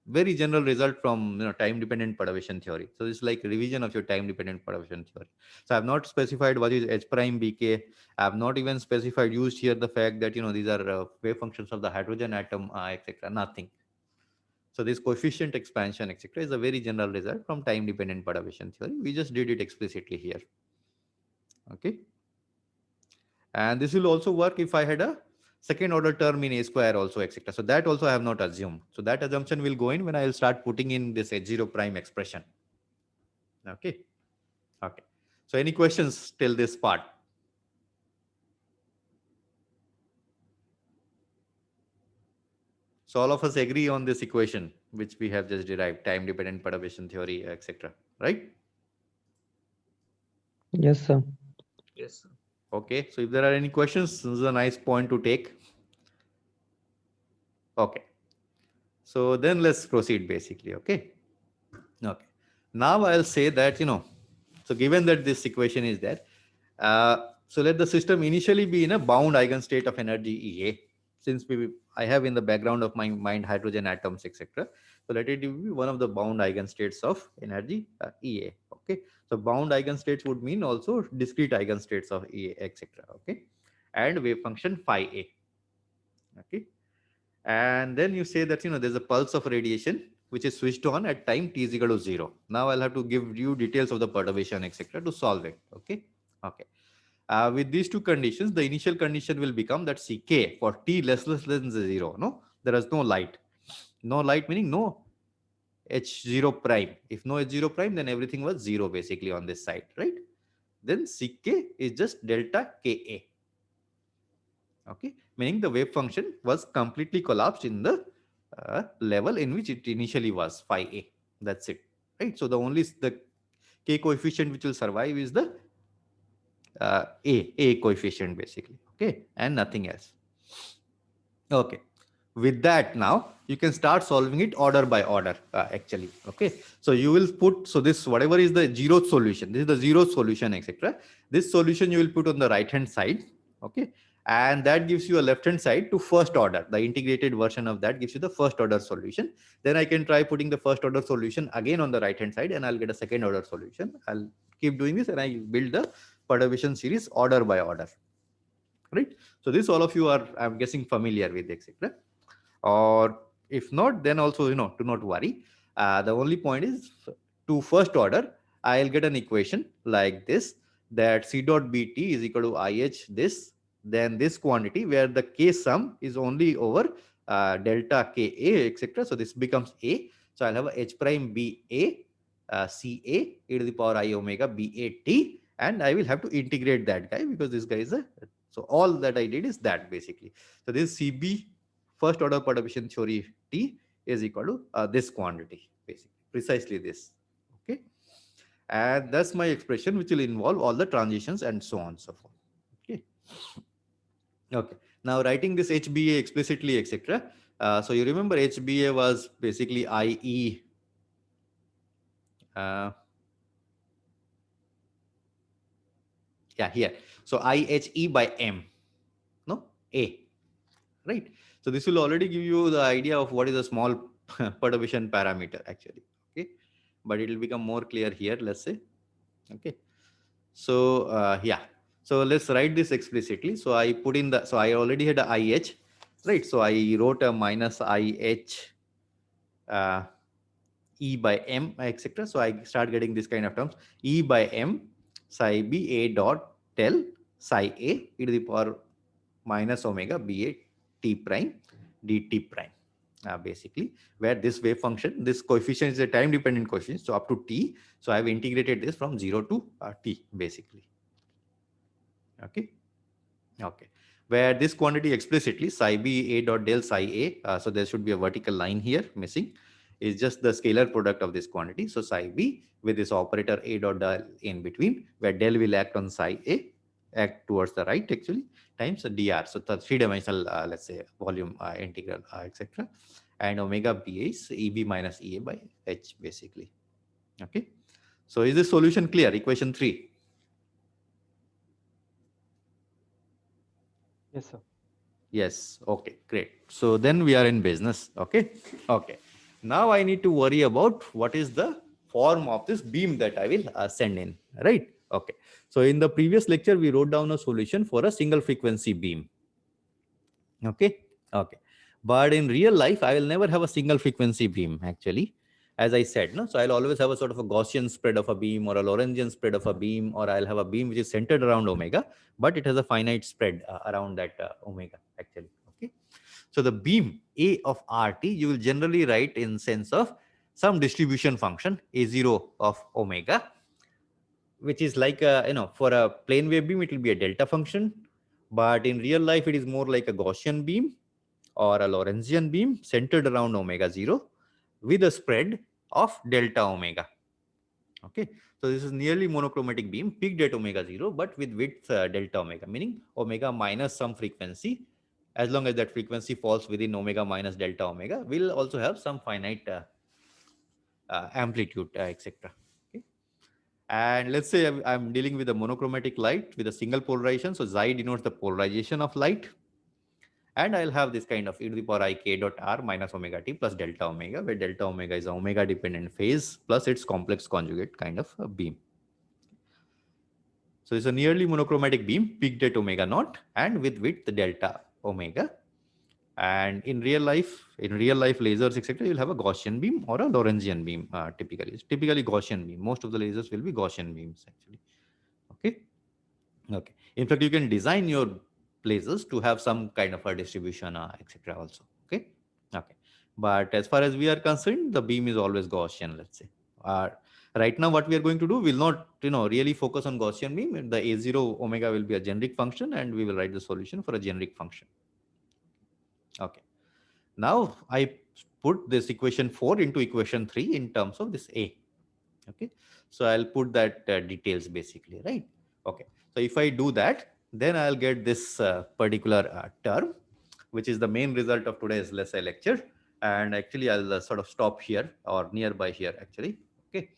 very general result from time dependent perturbation theory. So it's like revision of your time dependent perturbation theory. So I have not specified what is h prime bk. I have not even specified, used here the fact that these are wave functions of the hydrogen atom, etc. Nothing. So this coefficient expansion, etc., is a very general result from time dependent perturbation theory. We just did it explicitly here. Okay, and this will also work if I had a second order term in a square also, etc. So that also I have not assumed. So that assumption will go in when I will start putting in this h0 prime expression. Okay, okay. So any questions till this part? So all of us agree on this equation which we have just derived, time dependent perturbation theory, etc. Right? Yes, sir. Yes, sir. Okay, so if there are any questions, this is a nice point to take. Okay, so then let's proceed basically. Okay, okay. Now I'll say that, so given that this equation is there, so let the system initially be in a bound eigenstate of energy Ea, since I have in the background of my mind hydrogen atoms, etc. So let it be one of the bound eigenstates of energy EA. Okay. So bound eigenstates would mean also discrete eigenstates of EA, etc. Okay. And wave function phi A. Okay. And then you say that, there's a pulse of radiation which is switched on at time t is equal to 0. Now I'll have to give you details of the perturbation, etc. to solve it. Okay. Okay. With these two conditions, the initial condition will become that Ck for t less than 0. No, there is no light. No light meaning no H0 prime. If no H0 prime, then everything was 0 basically on this side, right? Then Ck is just delta Ka. Okay, meaning the wave function was completely collapsed in the level in which it initially was, phi A. That's it, right? So the K coefficient which will survive is the A coefficient basically, okay, and nothing else. Okay, with that now you can start solving it order by order actually. Okay, so you will put, so this whatever is the zeroth solution, this is the zeroth solution, etc. This solution you will put on the right hand side. Okay, and that gives you a left hand side to first order. The integrated version of that gives you the first order solution. Then I can try putting the first order solution again on the right hand side and I'll get a second order solution. I'll keep doing this and I build the perturbation series order by order, right? So this all of you are, I'm guessing, familiar with, etc. Or if not, then also, do not worry. The only point is to first order, I'll get an equation like this, that C dot BT is equal to IH this, then this quantity where the K sum is only over delta KA, etc. So this becomes A. So I'll have a H prime BA CA e to the power I omega BAT, and I will have to integrate that guy because this guy is a, so all that I did is that basically. So this CB first order perturbation theory T is equal to this quantity, basically, precisely this. Okay. And that's my expression, which will involve all the transitions and so on and so forth. Okay. Okay. Now writing this HBA explicitly, etc. So you remember HBA was basically IE. Yeah, here. So IHE by M. No, A. Right. So this will already give you the idea of what is a small perturbation parameter actually. Okay. But it will become more clear here, let's say. Okay. So yeah. So let's write this explicitly. So I put in the, so I already had a IH, right? So I wrote a minus IH E by M, etc. So I start getting this kind of terms. E by M psi B A dot del psi A e to the power minus omega BA T prime dt prime. Basically, where this wave function, this coefficient is a time dependent coefficient, so up to t. So I have integrated this from 0 to t basically. Okay. Okay. Where this quantity explicitly psi b a dot del psi a, so there should be a vertical line here missing, is just the scalar product of this quantity. So psi b with this operator a dot del in between, where del will act on psi a, act towards the right actually, times the dr. So the three-dimensional, let's say, volume integral, etc. And omega b is eb minus ea by h basically. Okay. So is this solution clear? Equation 3. Yes, sir. Yes. Okay, great. So then we are in business. Okay. Okay. Now I need to worry about what is the form of this beam that I will send in. Right. Okay. So in the previous lecture, we wrote down a solution for a single frequency beam. Okay. Okay. But in real life, I will never have a single frequency beam actually. As I said, no, so I'll always have a sort of a Gaussian spread of a beam or a Lorentzian spread of a beam, or I'll have a beam which is centered around omega, but it has a finite spread around that omega actually. Okay. So the beam A of RT, you will generally write in sense of some distribution function A0 of omega, which is like for a plane wave beam, it will be a delta function, but in real life, it is more like a Gaussian beam or a Lorentzian beam centered around omega 0 with a spread of delta omega. Okay, so this is nearly monochromatic beam peaked at omega 0, but with width delta omega, meaning omega minus some frequency. As long as that frequency falls within omega minus delta omega, we'll also have some finite amplitude, etc. Okay. And let's say I'm dealing with a monochromatic light with a single polarization. So Xi denotes the polarization of light. And I'll have this kind of e to the power I k dot r minus omega t plus delta omega, where delta omega is omega dependent phase plus its complex conjugate kind of a beam. So it's a nearly monochromatic beam peaked at omega naught and with width delta omega. And in real life lasers, etc., you'll have a Gaussian beam or a Lorentzian beam. Typically, it's typically Gaussian beam. Most of the lasers will be Gaussian beams actually. Okay. Okay. In fact, you can design your lasers to have some kind of a distribution, etc. also. Okay. Okay. But as far as we are concerned, the beam is always Gaussian. Let's say. Right now, what we are going to do will not, really focus on Gaussian beam. The A0 omega will be a generic function, and we will write the solution for a generic function. Okay. Now I put this equation 4 into equation 3 in terms of this A. Okay. So I'll put that details basically, right? Okay. So if I do that, then I'll get this particular term, which is the main result of today's LSI lecture. And actually I'll sort of stop here or nearby here actually. Okay.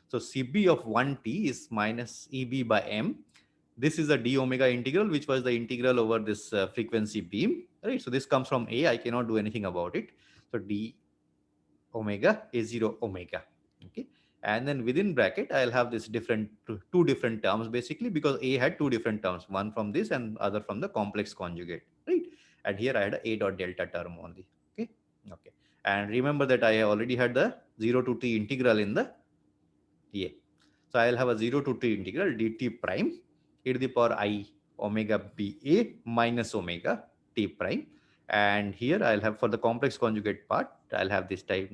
So CB of 1t is minus EB by M. This is a d omega integral, which was the integral over this frequency beam, right? So this comes from A. I cannot do anything about it. So d omega A0 omega. Okay. And then within bracket, I'll have this two different terms basically, because A had two different terms, one from this and other from the complex conjugate, right? And here I had a dot delta term only. Okay. Okay. And remember that I already had the 0 to t integral in the A. So I'll have a 0 to t integral dt prime e to the power I omega BA minus omega t prime. And here I'll have, for the complex conjugate part, I'll have this type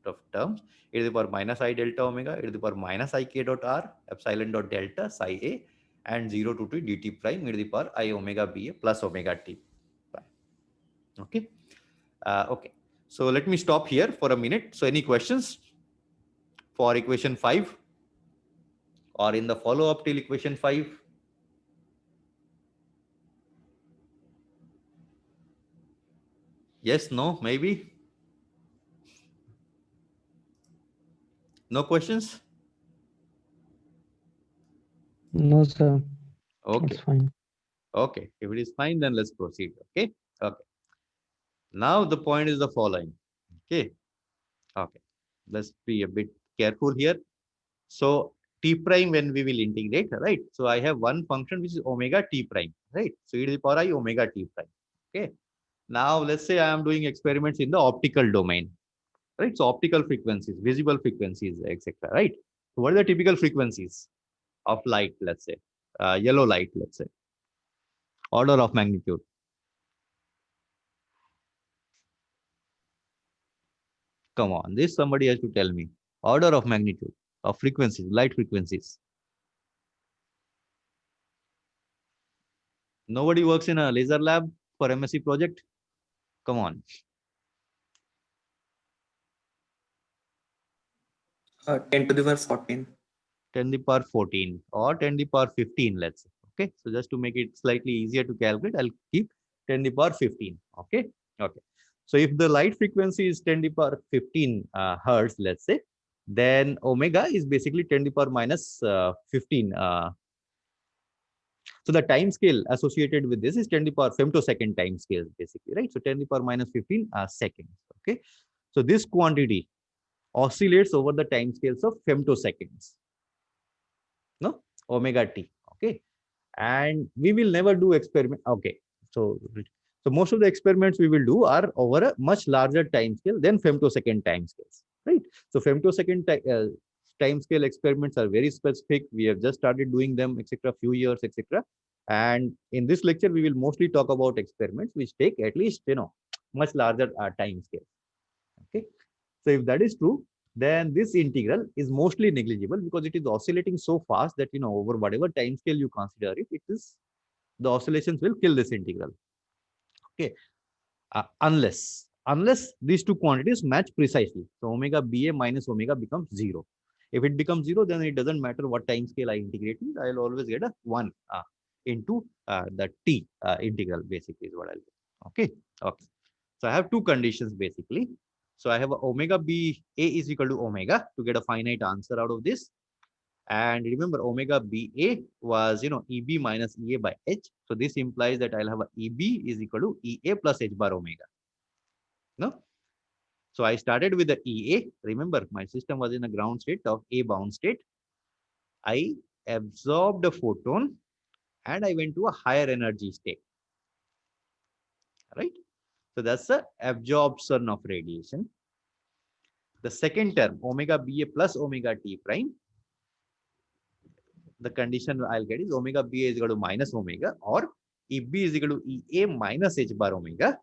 of terms e to the power minus I delta omega e to the power minus I k dot r epsilon dot delta psi A and 0 to t dt prime e to the power I omega BA plus omega t prime. Okay. Okay. So let me stop here for a minute. So any questions for equation 5 or in the follow-up till equation 5? Yes, no, maybe? No questions? No, sir. Okay. It's fine. Okay. If it is fine, then let's proceed. Okay. Okay. Now the point is the following. Okay. Okay. Let's be a bit careful here. So t prime, when we will integrate, right? So I have one function which is omega t prime, right? So e to the power I omega t prime. Okay. Now let's say I am doing experiments in the optical domain, right? So optical frequencies, visible frequencies, etc. Right? So what are the typical frequencies of light? Let's say yellow light. Let's say order of magnitude. Come on, this somebody has to tell me. Order of magnitude of frequencies, light frequencies. Nobody works in a laser lab for MSc project? Come on. 10 to the power 14. 10 to the power 14 or 10 to the power 15, let's say. Okay. So just to make it slightly easier to calculate, I'll keep 10 to the power 15. Okay. Okay. So if the light frequency is 10 to the power 15 hertz, let's say, then omega is basically 10 to the power minus 15. So the time scale associated with this is 10 to the power femtosecond time scale, basically, right? So 10 to the power minus 15 seconds. Okay. So this quantity oscillates over the time scales of femtoseconds. No, omega t. Okay. And we will never do experiment. Okay. So most of the experiments we will do are over a much larger time scale than femtosecond time scales, right? So femtosecond time scale experiments are very specific. We have just started doing them, etc., few years, etc. And in this lecture, we will mostly talk about experiments which take at least, much larger time scale. Okay. So if that is true, then this integral is mostly negligible because it is oscillating so fast that, over whatever time scale you consider it, the oscillations will kill this integral. Okay. Unless these two quantities match precisely. So omega BA minus omega becomes 0. If it becomes 0, then it doesn't matter what time scale I integrate in. I'll always get a 1 into the t integral, basically, is what I'll do. Okay. Okay. So I have two conditions, basically. So I have a omega BA is equal to omega to get a finite answer out of this. And remember, omega BA was, EB minus EA by H. So this implies that I'll have a EB is equal to EA plus H bar omega. No? So I started with the EA. Remember, my system was in a ground state of A bound state. I absorbed a photon and I went to a higher energy state. Right? So that's the absorption of radiation. The second term, omega BA plus omega T prime, the condition I'll get is omega BA is equal to minus omega, or EB is equal to EA minus H bar omega.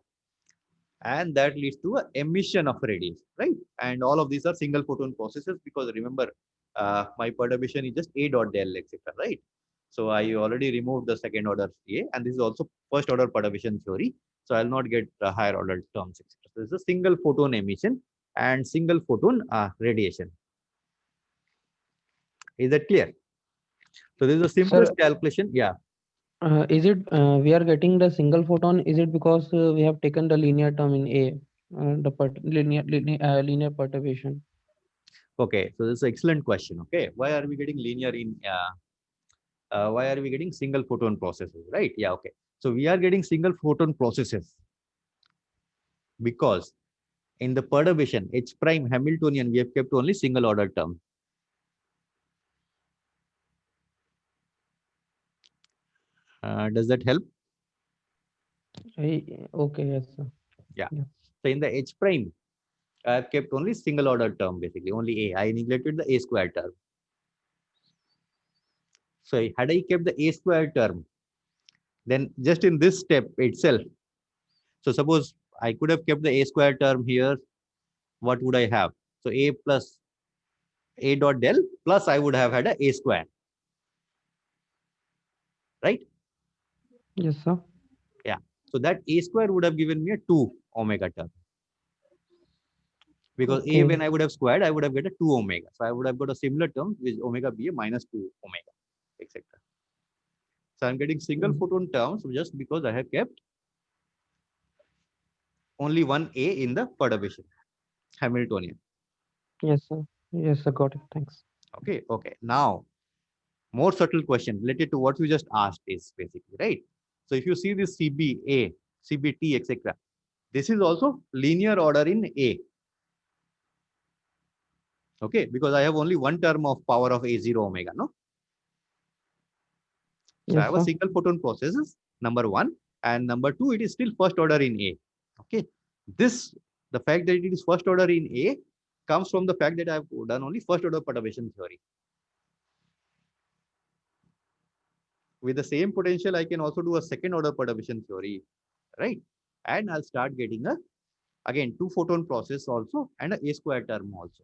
And that leads to an emission of radiation, right? And all of these are single photon processes, because remember, my perturbation is just A dot del, etc., right? So I already removed the second order CA, and this is also first order perturbation theory. So I'll not get higher order terms, etc. So this is a single photon emission and single photon radiation. Is that clear? So this is the simplest calculation. Yeah. Is it we are getting the single photon? Is it because we have taken the linear term in A, linear perturbation? Okay. So this is an excellent question. Okay. Why are we getting linear in? Why are we getting single photon processes? Right. Yeah. Okay. So we are getting single photon processes because in the perturbation H prime Hamiltonian, we have kept only single order term. Does that help? Okay, yes, sir. Yeah. Yeah. So in the H prime, I have kept only single order term, basically only A. I neglected the A square term. So had I kept the A square term, then just in this step itself, so suppose I could have kept the A square term here, what would I have? So A plus A dot del plus I would have had a square, right? Yes, sir. Yeah. So that A square would have given me a 2 omega term. Because A, Okay. when I would have squared, I would have got a 2 omega. So I would have got a similar term with omega BA minus 2 omega, etc. So I'm getting single photon terms just because I have kept only one A in the perturbation, Hamiltonian. Yes, sir. Yes, sir. Got it. Thanks. Okay. Okay. Now, more subtle question related to what you just asked is basically, right? So if you see this CBA, CBT, etc., this is also linear order in A. Okay, because I have only one term of power of A0 omega, no? So I Yes, have a sir. single photon processes, number one, and number two, it is still first order in A. Okay, the fact that it is first order in A comes from the fact that I have done only first order perturbation theory. With the same potential, I can also do a second order perturbation theory, right? And I'll start getting a, again, two photon process also and a square term also.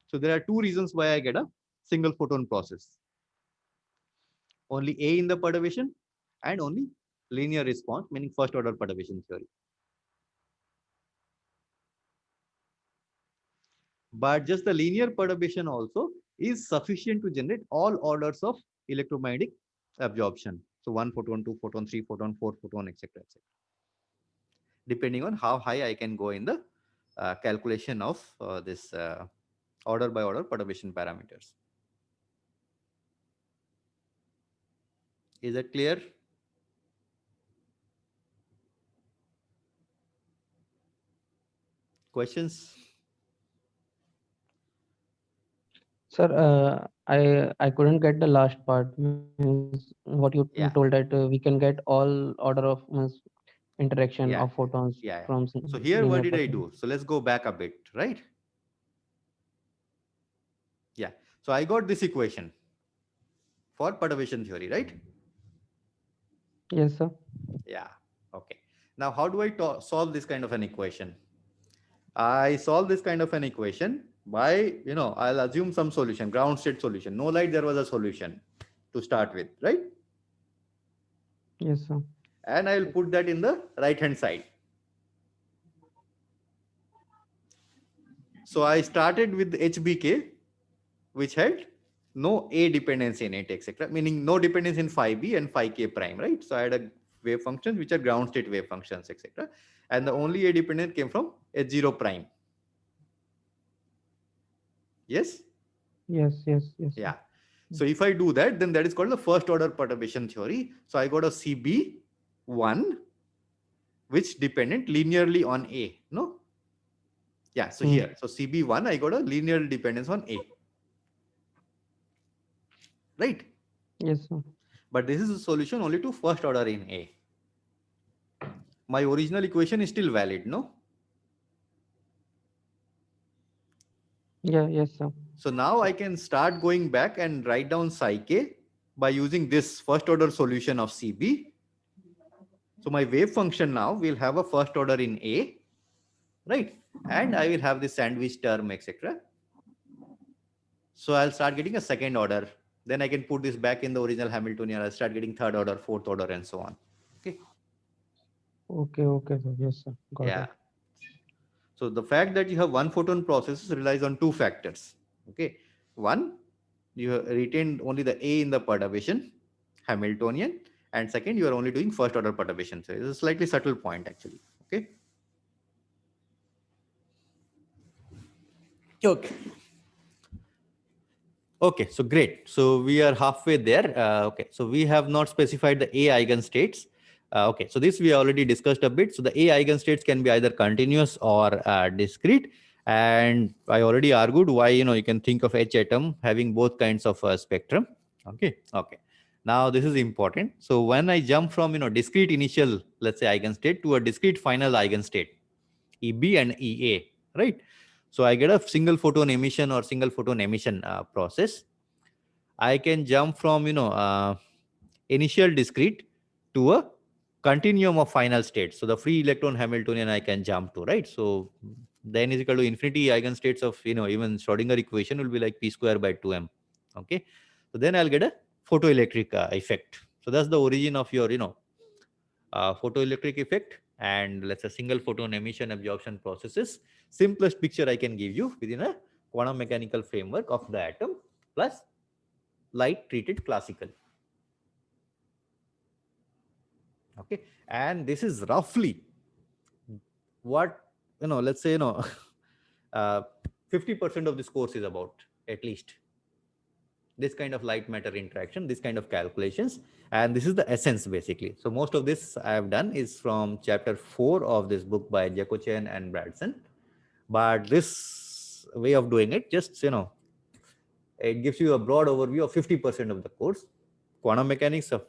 So there are two reasons why I get a single photon process. Only A in the perturbation and only linear response, meaning first order perturbation theory. But just the linear perturbation also is sufficient to generate all orders of electromagnetic absorption. So 1 photon, 2 photon, 3 photon, 4 photon, etc., etc. Depending on how high I can go in the calculation of this order by order perturbation parameters. Is that clear? Questions? Sir, I couldn't get the last part. Means what you Yeah. told that we can get all order of interaction Yeah. of photons Yeah. from. So here, what did I perturbation. do? So let's go back a bit, right? Yeah. So I got this equation for perturbation theory, right? Yes, sir. Yeah. Okay. Now, how do I solve this kind of an equation? I solve this kind of an equation by, I'll assume some solution, ground state solution. No light, there was a solution to start with, right? Yes, sir. And I will put that in the right hand side. So I started with HBK, which had no A dependency in it, etc., meaning no dependence in phi B and phi K prime, right? So I had a wave functions which are ground state wave functions, etc. And the only A dependent came from H0 prime. Yes. Yes, yes, yes. Sir. Yeah. So if I do that, then that is called the first order perturbation theory. So I got a CB1 which dependent linearly on A. No? Yeah. So here, so CB1, I got a linear dependence on A. Right? Yes, sir. But this is a solution only to first order in A. My original equation is still valid, no? Yeah, yes, sir. So now I can start going back and write down psi k by using this first order solution of CB. So my wave function now will have a first order in A, right? And I will have the sandwich term, etc. So I'll start getting a second order. Then I can put this back in the original Hamiltonian. I'll start getting third order, fourth order, and so on. Okay. Okay, okay, sir. Yes, sir. Got Yeah. it. So the fact that you have one photon processes relies on two factors. Okay. One, you have retained only the A in the perturbation, Hamiltonian. And second, you are only doing first order perturbation. So it's a slightly subtle point actually. Okay. Okay. Okay, so great. So we are halfway there. Okay, so we have not specified the A eigenstates. Okay, so this we already discussed a bit. So the A eigenstates can be either continuous or discrete. And I already argued why, you can think of H atom having both kinds of spectrum. Okay, okay. Now this is important. So when I jump from, discrete initial, let's say eigenstate to a discrete final eigenstate, EB and EA, right? So I get a single photon emission or single photon emission process. I can jump from, initial discrete to a continuum of final states. So the free electron Hamiltonian I can jump to, right? So then is equal to infinity eigenstates of, even Schrodinger equation will be like P square by 2m. Okay. So then I'll get a photoelectric effect. So that's the origin of your, photoelectric effect. And let's say single photon emission absorption processes. Simplest picture I can give you within a quantum mechanical framework of the atom plus light treated classical. Okay. And this is roughly what, let's say, 50% of this course is about, at least. This kind of light matter interaction, this kind of calculations, and this is the essence basically. So most of this I have done is from chapter 4 of this book by Jacochen and Bradson. But this way of doing it, just, it gives you a broad overview of 50% of the course. Quantum mechanics of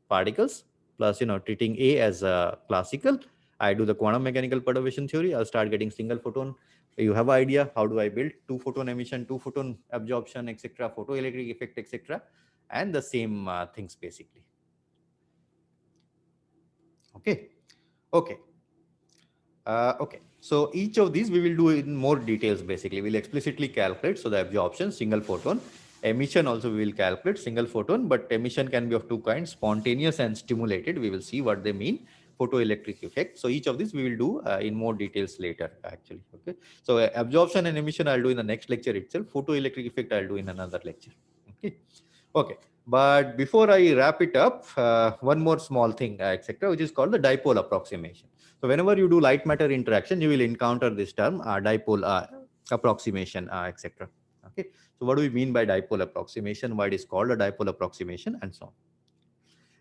particles plus, treating A as a classical. I do the quantum mechanical perturbation theory. I'll start getting single photon. You have an idea how do I build two photon emission, two photon absorption, etc., photoelectric effect, etc., and the same things basically. Okay. Okay. Okay. So each of these we will do in more details basically. We'll explicitly calculate. So the absorption, single photon. Emission also we will calculate, single photon, but emission can be of two kinds, spontaneous and stimulated. We will see what they mean. Photoelectric effect. So each of these we will do in more details later actually. Okay. So absorption and emission I'll do in the next lecture itself. Photoelectric effect I'll do in another lecture. Okay. Okay. But before I wrap it up, one more small thing, etc., which is called the dipole approximation. So whenever you do light matter interaction, you will encounter this term dipole approximation, etc. Okay. So what do we mean by dipole approximation? Why it is called a dipole approximation, and so on.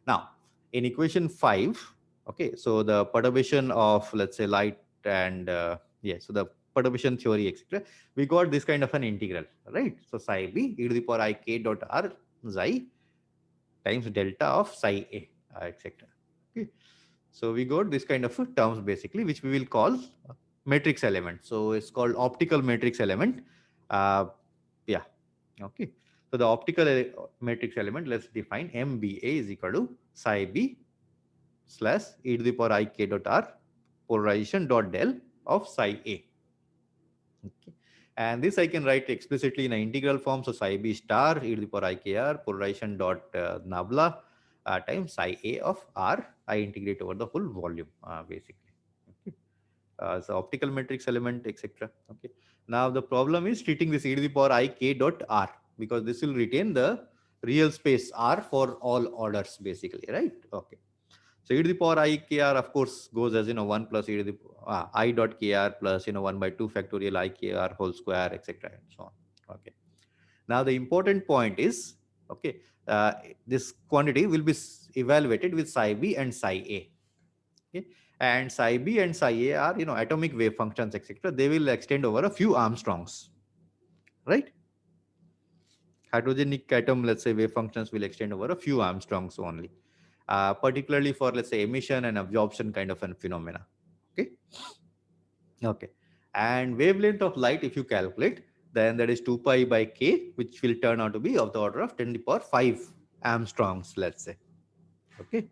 Now, in equation 5, okay, so the perturbation of, let's say, light and so the perturbation theory, etc., we got this kind of an integral, right? So psi b e to the power I k dot r xi times delta of psi a, etc. Okay. So we got this kind of terms basically, which we will call matrix element. So it's called optical matrix element. Yeah. Okay. So the optical matrix element, let's define MBA is equal to psi b slash e to the power I k dot r polarization dot del of psi a. Okay. And this I can write explicitly in an integral form. So psi b star e to the power I k r polarization dot nabla times psi a of r. I integrate over the whole volume basically. Okay. So optical matrix element, etc. Okay. Now the problem is treating this e to the power I k dot r, because this will retain the real space r for all orders basically, right? Okay. So e to the power I k r of course goes as 1 plus e to the I dot kr plus 1 by 2 factorial I kr whole square, etc. and so on. Okay. Now the important point is, okay, this quantity will be evaluated with psi b and psi a. Okay, and psi b and psi a are atomic wave functions, etc. They will extend over a few Armstrongs, right? Hydrogenic atom, let's say, wave functions will extend over a few Armstrongs only, particularly for, let's say, emission and absorption kind of a phenomena. Okay. Okay. And wavelength of light, if you calculate, then that is 2 pi by k, which will turn out to be of the order of 10 to the power 5 Armstrongs, let's say. Okay.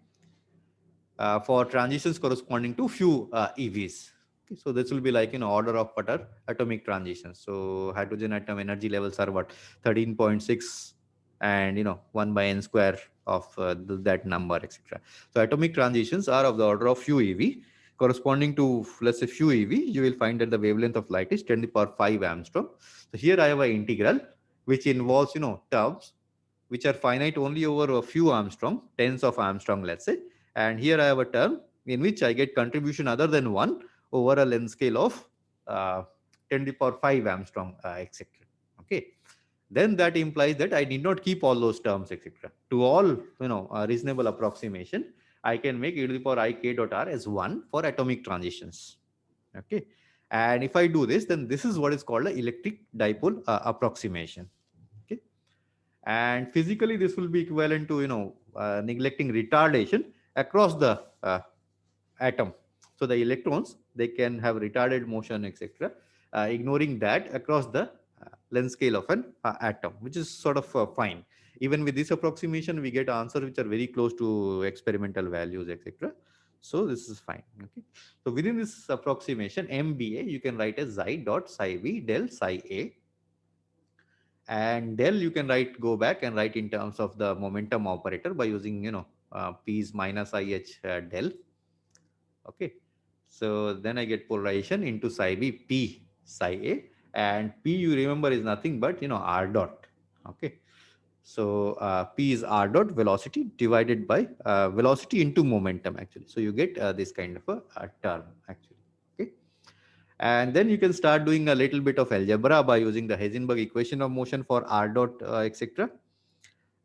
For transitions corresponding to few EVs. Okay, so this will be like order of butter atomic transitions. So hydrogen atom energy levels are what, 13.6 and 1 by n square of that number, etc. So atomic transitions are of the order of few EV. Corresponding to, let's say, few EV, you will find that the wavelength of light is 10 to the power 5 Armstrong. So here I have an integral which involves terms which are finite only over a few Armstrong, tens of Armstrong, let's say. And here I have a term in which I get contribution other than 1 over a length scale of 10 to the power 5 Armstrong, etc. Okay. Then that implies that I need not keep all those terms, etc. To all a reasonable approximation, I can make e to the power I k dot r as 1 for atomic transitions. Okay. And if I do this, then this is what is called an electric dipole approximation. Okay. And physically, this will be equivalent to neglecting retardation across the atom. So the electrons, they can have retarded motion, etc. Ignoring that across the length scale of an atom, which is sort of fine. Even with this approximation, we get answers which are very close to experimental values, etc. So this is fine. Okay. So within this approximation, MBA, you can write as xi dot psi b del psi a. And del you can go back and write in terms of the momentum operator by using P's minus IH del. Okay, so then I get polarization into psi b p psi a, and p, you remember, is nothing but r dot. Okay, so p is r dot velocity divided by velocity into momentum, actually. So you get this kind of a term, actually. Okay. And then you can start doing a little bit of algebra by using the Heisenberg equation of motion for r dot, etc.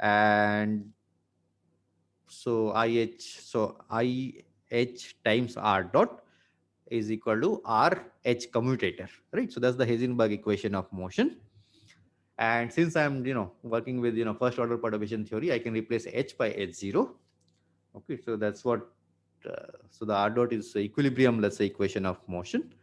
And so IH times r dot is equal to RH commutator, right? So that's the Heisenberg equation of motion. And since I'm working with first order perturbation theory, I can replace H by H0. Okay, so that's what. So the r dot is equilibrium, let's say, equation of motion.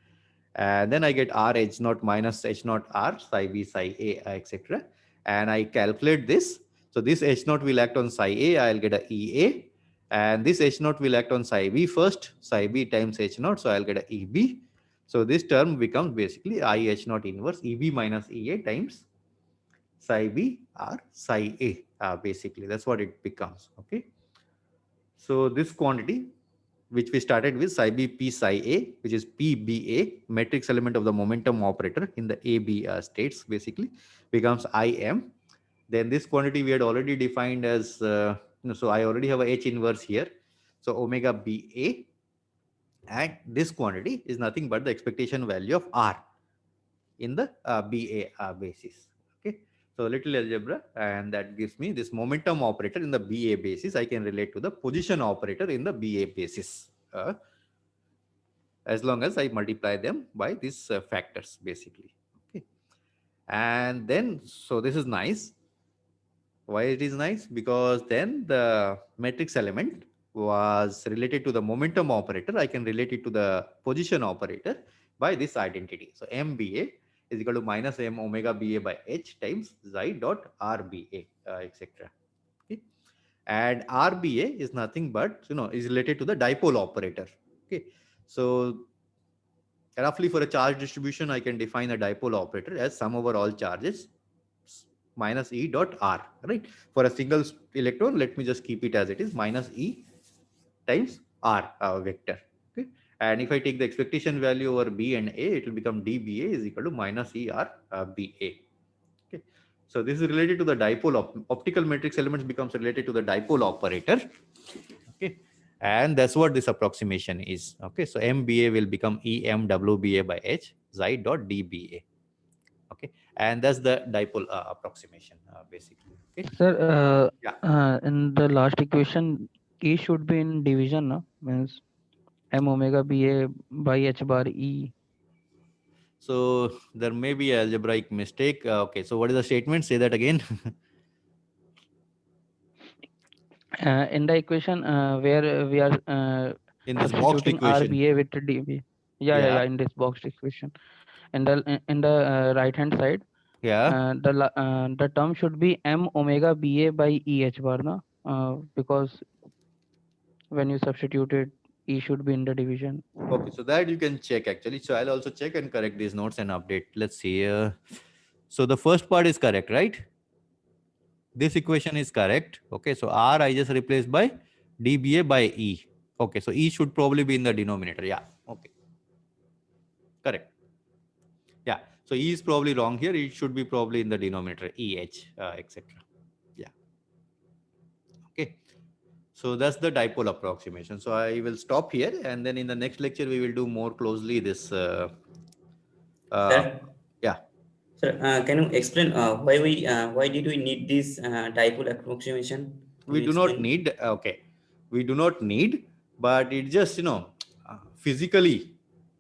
And then I get r h naught minus h naught r psi b psi a, etc. And I calculate this. So this h naught will act on psi a, I'll get a EA. And this h naught will act on psi b first, psi b times h naught, so I'll get a EB. So this term becomes basically I h naught inverse EB minus EA times psi b r psi a, basically. That's what it becomes. Okay. So this quantity, which we started with psi b p psi a, which is PBA, matrix element of the momentum operator in the AB states, basically becomes IM. Then this quantity we had already defined as, so I already have a H inverse here. So omega BA, and this quantity is nothing but the expectation value of R in the BA basis. Okay. So a little algebra, and that gives me this momentum operator in the BA basis. I can relate to the position operator in the BA basis, as long as I multiply them by these factors, basically. Okay. And then, so this is nice. Why it is nice? Because then the matrix element was related to the momentum operator. I can relate it to the position operator by this identity. So MBA is equal to minus M omega BA by H times xi dot RBA, etc. Okay. And RBA is nothing but, is related to the dipole operator. Okay. So roughly for a charge distribution, I can define a dipole operator as sum over all charges minus E dot R, right? For a single electron, let me just keep it as it is, minus E times R vector. Okay. And if I take the expectation value over B and A, it will become DBA is equal to minus ER BA. Okay. So this is related to the dipole optical matrix elements becomes related to the dipole operator. Okay. And that's what this approximation is. Okay, so MBA will become EMWBA by H Xi dot DBA. Okay, and that's the dipole approximation basically. Okay. Sir, Yeah. in the last equation, E should be in division, no? Means M omega BA by H bar E. So there may be an algebraic mistake. Okay, so what is the statement? Say that again. In the equation where we are In this boxed substituting equation. RBA with DB. Yeah, in this boxed equation. In the right hand side, Yeah. the term should be M omega BA by E H bar, no? Because when you substitute it, E should be in the division. Okay, so that you can check actually. So I'll also check and correct these notes and update. Let's see. So the first part is correct, right? This equation is correct. Okay, so R I just replaced by dBA by E. Okay, so E should probably be in the denominator. Yeah, okay. Correct. Yeah, so E is probably wrong here. It should be probably in the denominator, EH, etc. Yeah. Okay. So that's the dipole approximation. So I will stop here, and then in the next lecture, we will do more closely this. Sir? Yeah. Sir, can you explain why did we need this dipole approximation? Can We you do not explain? need, okay, we do not need, but it just, physically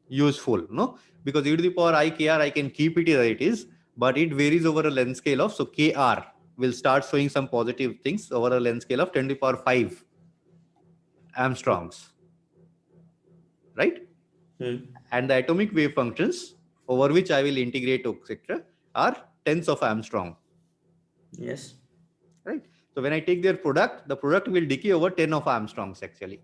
useful, no? Because e to the power I kr, I can keep it as it is, but it varies over a length scale of, so kr will start showing some positive things over a length scale of 10 to the power 5 Armstrongs, right? And the atomic wave functions over which I will integrate, etc., are tens of Armstrong. Yes. Right. So when I take their product, the product will decay over 10 of Armstrongs actually.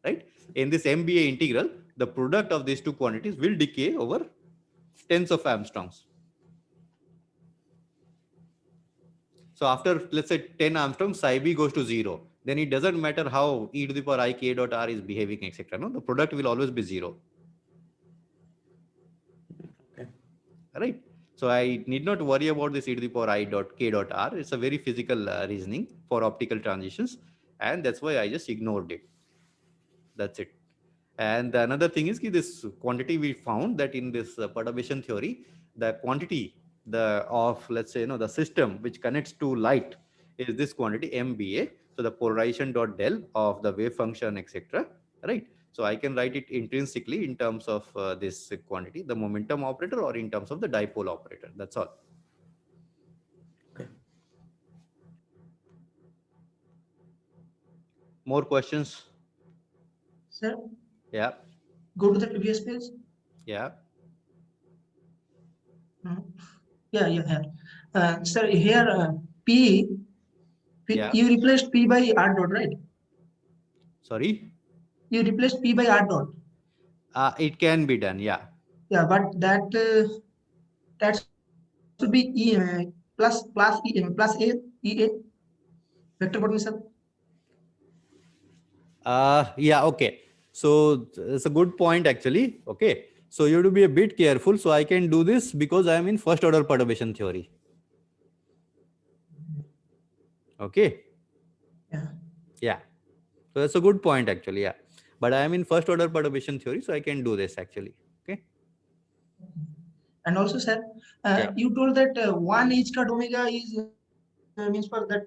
Right. In this MBA integral, the product of these two quantities will decay over tens of Armstrongs. So after, let's say, 10 Armstrongs, psi b goes to 0. Then it doesn't matter how e to the power I k dot r is behaving, etc. No, the product will always be 0. Okay. Right. So I need not worry about this e to the power I dot k dot r. It's a very physical reasoning for optical transitions. And that's why I just ignored it. That's it. And another thing is this quantity we found that in this perturbation theory, the quantity of, let's say, the system which connects to light is this quantity MBA. So the polarization dot del of the wave function, etc. Right. So I can write it intrinsically in terms of this quantity, the momentum operator, or in terms of the dipole operator. That's all. Okay. More questions? Sir, Yeah. go to the previous page. Yeah. Yeah. Sir, here P, Yeah. you replaced P by R dot, right? Sorry. You replaced P by R dot. It can be done. Yeah. Yeah, but that should be E plus A EA vector potential. Yeah, okay. So it's a good point actually. Okay. So you have to be a bit careful. So I can do this because I am in first order perturbation theory. Okay. Yeah. Yeah. So that's a good point actually. Yeah. But I am in first order perturbation theory. So I can do this actually. Okay. And also, sir, Yeah. you told that 1 h cut omega is means for that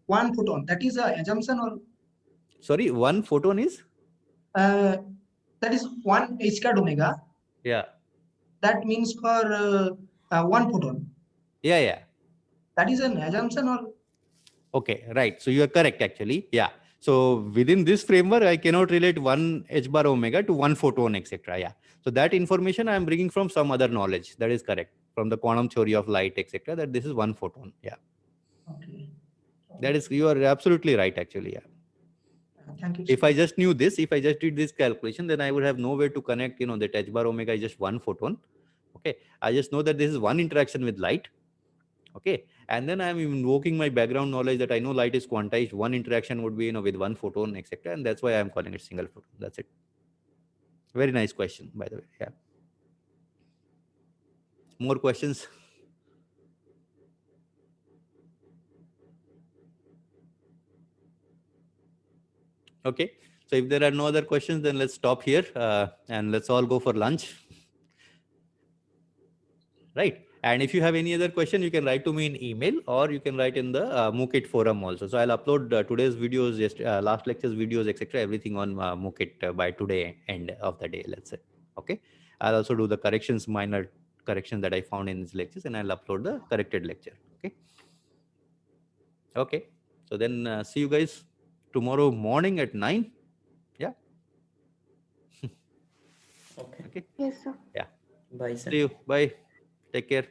1 photon. That is an assumption, or Sorry, one photon is? that is 1 h cut omega. Yeah. That means for 1 photon. Yeah, yeah. That is an assumption, or? Okay, right. So you are correct actually. Yeah. So within this framework, I cannot relate 1 h bar omega to 1 photon, etc. Yeah. So that information I am bringing from some other knowledge. That is correct. From the quantum theory of light, etc. That this is 1 photon. Yeah. Okay. That is, you are absolutely right actually. Yeah. Thank you. If I just knew this, if I just did this calculation, then I would have no way to connect, that h bar omega is just 1 photon. Okay. I just know that this is one interaction with light. Okay. And then I'm invoking my background knowledge that I know light is quantized. One interaction would be, with 1 photon, etc. And that's why I'm calling it single photon. That's it. Very nice question, by the way. Yeah. More questions? Okay. So if there are no other questions, then let's stop here and let's all go for lunch. Right. And if you have any other question, you can write to me in email or you can write in the Mookit forum also. So I'll upload today's videos, just last lecture's videos, etc. Everything on Mookit by today end of the day, let's say. Okay. I'll also do the corrections, minor corrections that I found in these lectures, and I'll upload the corrected lecture. Okay. Okay. So then see you guys tomorrow morning at 9. Yeah. Okay. Okay. Yes, sir. Bye, sir. See you. Bye. Take care.